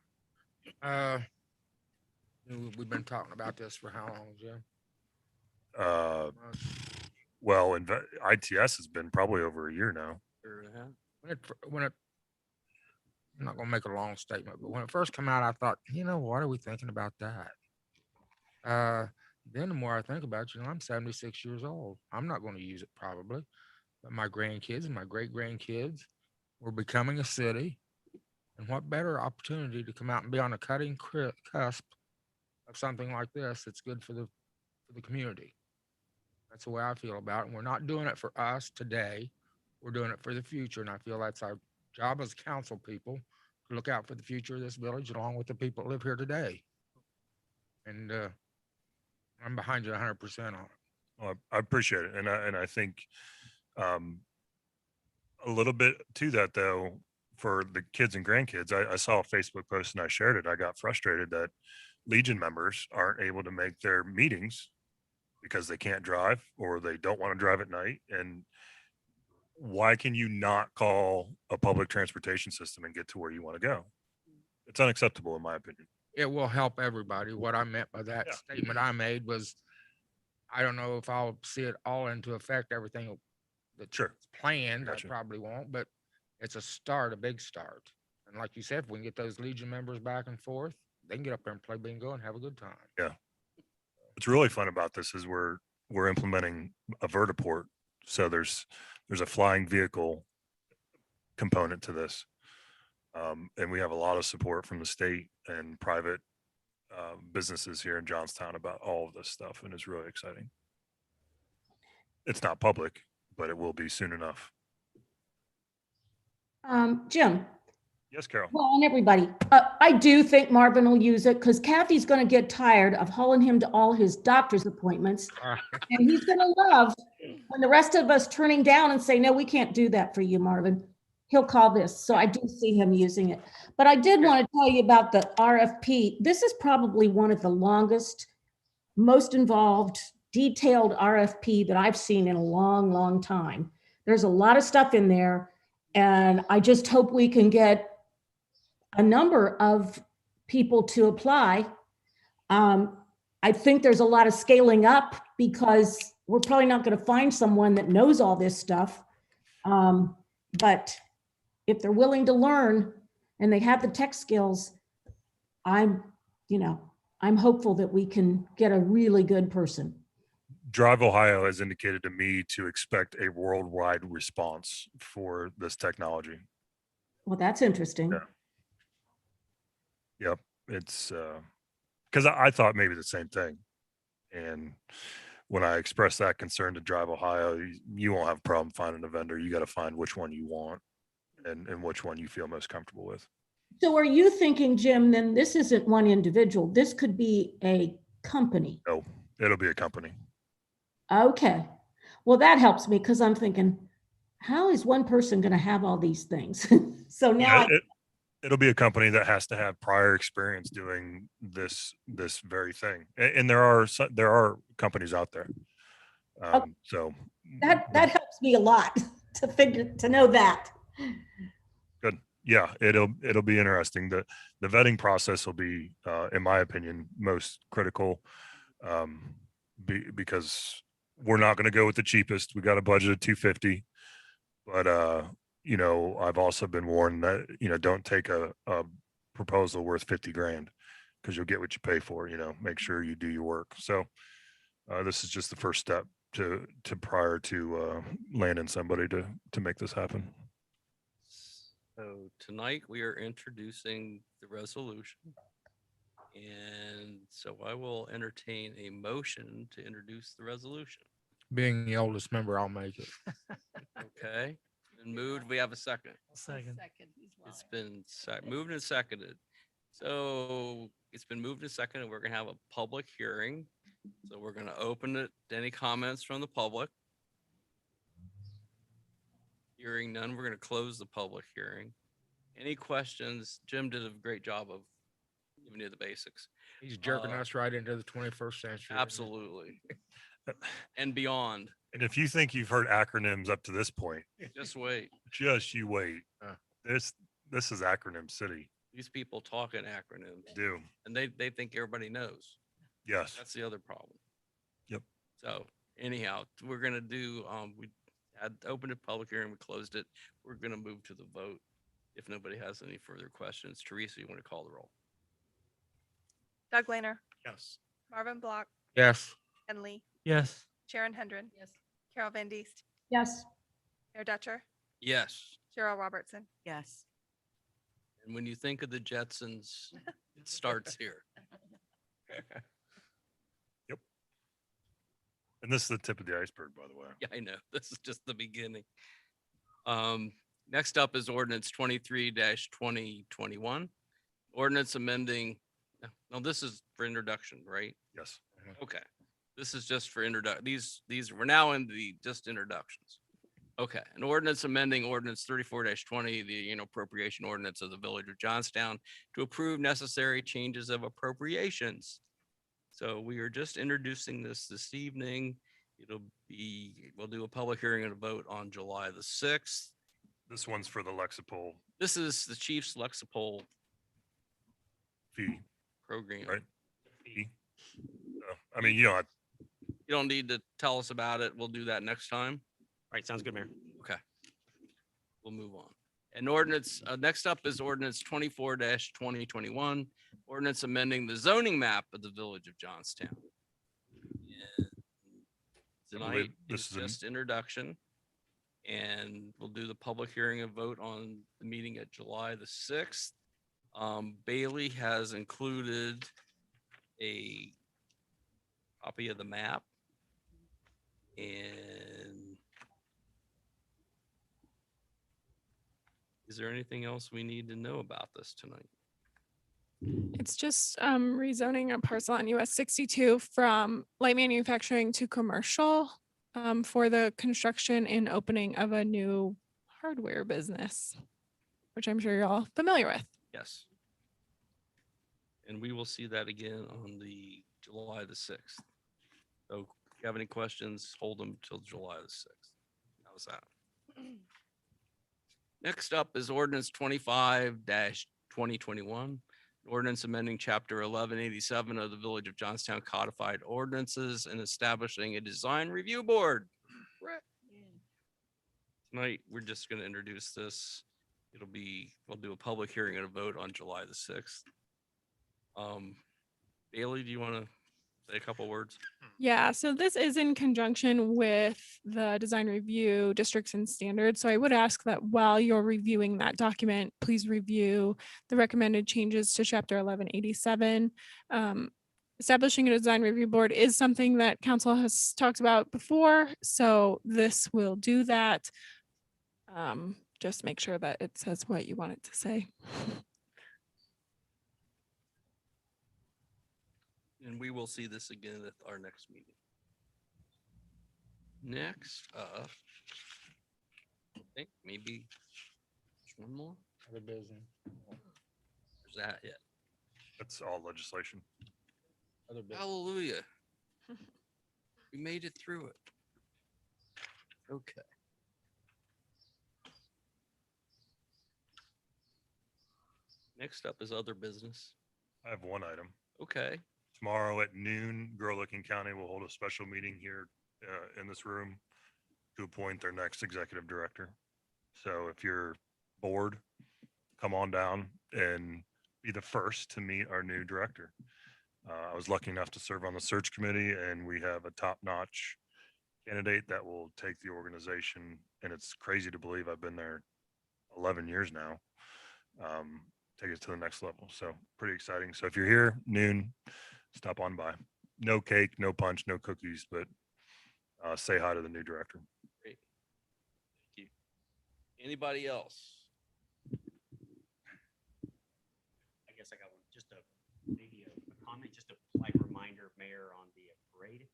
We've been talking about this for how long, Jim? Well, ITS has been probably over a year now. I'm not gonna make a long statement, but when it first came out, I thought, what are we thinking about that? Then the more I think about it, I'm 76 years old. I'm not going to use it probably, but my grandkids and my great grandkids, we're becoming a city. And what better opportunity to come out and be on a cutting cusp of something like this that's good for the community. That's the way I feel about it. And we're not doing it for us today. We're doing it for the future. And I feel that's our job as council people to look out for the future of this village along with the people that live here today. And I'm behind you 100% on it. Well, I appreciate it. And I think a little bit to that, though, for the kids and grandkids, I saw a Facebook post and I shared it. I got frustrated that Legion members aren't able to make their meetings because they can't drive or they don't want to drive at night. And why can you not call a public transportation system and get to where you want to go? It's unacceptable, in my opinion. It will help everybody. What I meant by that statement I made was, I don't know if I'll see it all into effect, everything that's planned. Gotcha. I probably won't, but it's a start, a big start. And like you said, if we can get those Legion members back and forth, they can get up there and play bingo and have a good time. Yeah. What's really fun about this is we're implementing a vertiport. So there's a flying vehicle component to this. And we have a lot of support from the state and private businesses here in Johnstown about all of this stuff. And it's really exciting. It's not public, but it will be soon enough. Jim, Yes, Carol. Well, and everybody, I do think Marvin will use it because Kathy's going to get tired of hauling him to all his doctor's appointments. And he's going to love when the rest of us turning down and say, no, we can't do that for you, Marvin. He'll call this. So I do see him using it. But I did want to tell you about the RFP. This is probably one of the longest, most involved, detailed RFP that I've seen in a long, long time. There's a lot of stuff in there. And I just hope we can get a number of people to apply. I think there's a lot of scaling up because we're probably not going to find someone that knows all this stuff. But if they're willing to learn and they have the tech skills, I'm hopeful that we can get a really good person. Drive Ohio has indicated to me to expect a worldwide response for this technology. Well, that's interesting. Yeah. Yep. It's because I thought maybe the same thing. And when I expressed that concern to Drive Ohio, you won't have a problem finding a vendor. You got to find which one you want and which one you feel most comfortable with. So are you thinking, Jim, then this isn't one individual, this could be a company? No, it'll be a company. Okay. Well, that helps me because I'm thinking, how is one person going to have all these things? So now It'll be a company that has to have prior experience doing this very thing. And there are companies out there. So that helps me a lot to know that. good. Yeah, it'll be interesting. The vetting process will be, in my opinion, most critical, because we're not going to go with the cheapest. We got a budget of $250, but I've also been warned that don't take a proposal worth 50 grand because you'll get what you pay for. Make sure you do your work. So this is just the first step to prior to landing somebody to make this happen. So tonight we are introducing the resolution. And so I will entertain a motion to introduce the resolution. Being the oldest member, I'll make it. Okay. Been moved. We have a second. Second. It's been moved and seconded. So it's been moved and seconded. We're going to have a public hearing. So we're going to open it to any comments from the public. Hearing none, we're going to close the public hearing. Any questions? Jim did a great job of giving you the basics. He's jerking us right into the 21st century. isn't he? Absolutely. And beyond. And if you think you've heard acronyms up to this point, Just wait. just you wait. This is acronym city. These people talk in acronyms Do. and they think everybody knows. Yes. That's the other problem. Yep. So anyhow, we're gonna do, we had opened a public hearing, we closed it. We're gonna move to the vote. If nobody has any further questions, Teresa, you want to call the roll? Doug Lehner, Yes. Marvin Block, Yes. Ken Lee, Yes. Sharon Hendren. Yes. Carol Van Diest, Yes. Mayor Dutcher, Yes. Cheryl Robertson. Yes. And when you think of the Jetsons, it starts here. Yep. And this is the tip of the iceberg, by the way. Yeah, I know. This is just the beginning. Next up is ordinance 23-2021. Ordinance amending, no, this is for introduction, right? Yes. Okay. This is just for these we're now in the just introductions. Okay, an ordinance amending ordinance 34-20, the appropriation ordinance of the Village of Johnstown to approve necessary changes of appropriations. So we are just introducing this evening. We'll do a public hearing and a vote on July the 6th. This one's for the Lexipol This is the Chief's Lexipol fee, program. right? Fee. I mean, you don't have You don't need to tell us about it. We'll do that next time. All right, sounds good, Mayor. Okay. We'll move on. And ordinance, next up is ordinance 24-2021, ordinance amending the zoning map of the Village of Johnstown. And Tonight this is is a- just introduction. And we'll do the public hearing and vote on the meeting at July the 6th. Bailey has included a copy of the map. And Is there anything else we need to know about this tonight? It's just rezoning a parcel on US 62 from light manufacturing to commercial for the construction and opening of a new hardware business, which I'm sure you're all familiar with. Yes. And we will see that again on the July the 6th. So if you have any questions, hold them till July the 6th. How's that? Next up is ordinance 25-2021. Ordinance amending chapter 1187 of the Village of Johnstown Codified Ordinances and establishing a design review board. Brett. Tonight, we're just going to introduce this. We'll do a public hearing and a vote on July the 6th. Bailey, do you want to say a couple words? Yeah, so this is in conjunction with the design review districts and standards. So I would ask that while you're reviewing that document, please review the recommended changes to chapter 1187. Establishing a design review board is something that council has talked about before, so this will do that. Just make sure that it says what you want it to say. And we will see this again at our next meeting. Next up, I think maybe one more. Other business. Is that it? That's all legislation. Other business. Hallelujah. We made it through it. Okay. Next up is other business. I have one item. Okay. Tomorrow at noon, Grow-Licking County will hold a special meeting here in this room to appoint their next executive director. So if you're bored, come on down and be the first to meet our new director. I was lucky enough to serve on the search committee, and we have a top-notch candidate that will take the organization, and it's crazy to believe I've been there 11 years now, take it to the next level. So pretty exciting. So if you're here, noon, stop on by. No cake, no punch, no cookies, but say hi to the new director. Great. Thank you. Anybody else? I guess I got one, just maybe a comment, just a polite reminder, Mayor, on the parade.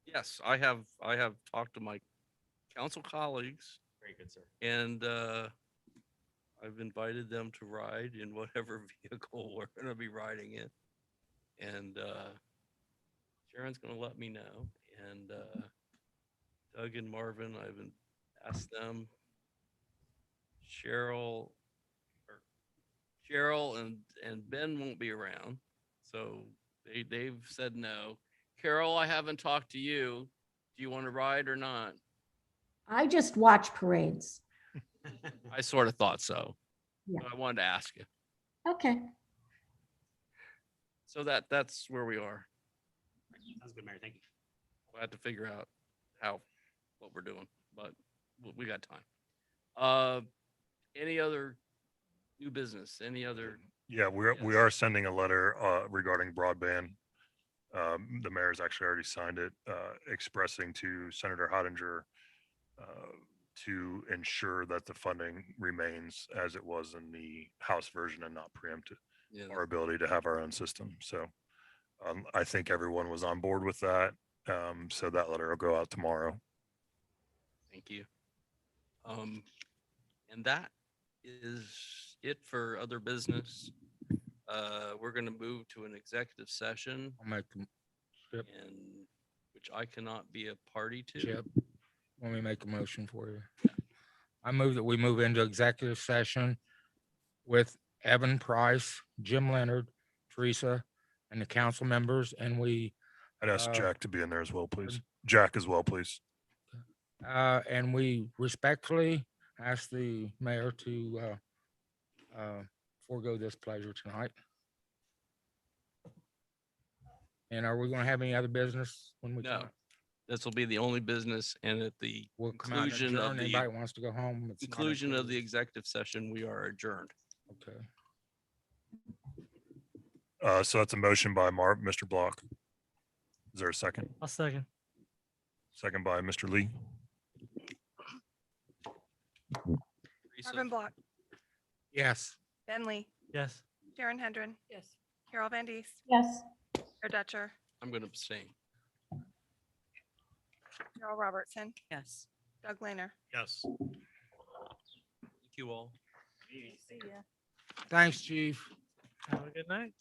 Yes, I have talked to my council colleagues, Very good, sir. and I've invited them to ride in whatever vehicle we're going to be riding in. And Sharon's going to let me know. And Doug and Marvin, I've asked them. Cheryl and Ben won't be around, so they've said no. Carol, I haven't talked to you. Do you want to ride or not? I just watch parades. I sort of thought so. Yeah. I wanted to ask you. Okay. So that's where we are. Sounds good, Mayor. Thank you. We'll have to figure out what we're doing, but we got time. Any other new business? Any other? Yeah, we Yes. are sending a letter regarding broadband. The mayor's actually already signed it, expressing to Senator Hottinger to ensure that the funding remains as it was in the House version and not preempted Yeah, our ability to have our own system. So I think everyone was on board with that. So that letter will go out tomorrow. thank you. And that is it for other business. We're going to move to an executive session, I'll make them. Chip, and which I cannot be a party to. Chip, let me make a motion for you. I move that we move into executive session with Evan Price, Jim Leonard, Teresa, and the council members, and we, I'd ask Jack to be in there as well, please. Jack as well, please. and we respectfully ask the mayor to forego this pleasure tonight. And are we going to have any other business when we? No, come out? this will be the only business, and at the We'll come out and conclusion of adjourn. the Anybody wants to go home? it's not conclusion of the included. executive session, we are adjourned. Okay. So that's a motion by Mr. Block. Is there a second? I'll second. Second by Mr. Lee. Marvin Block, Yes. Ben Lee, Yes. Sharon Hendren, Yes. Carol Van Diest, Yes. Mayor Dutcher, I'm going to abstain. Carol Robertson, Yes. Doug Lehner. Yes. Thank you all. Thanks, chief. Have a good night.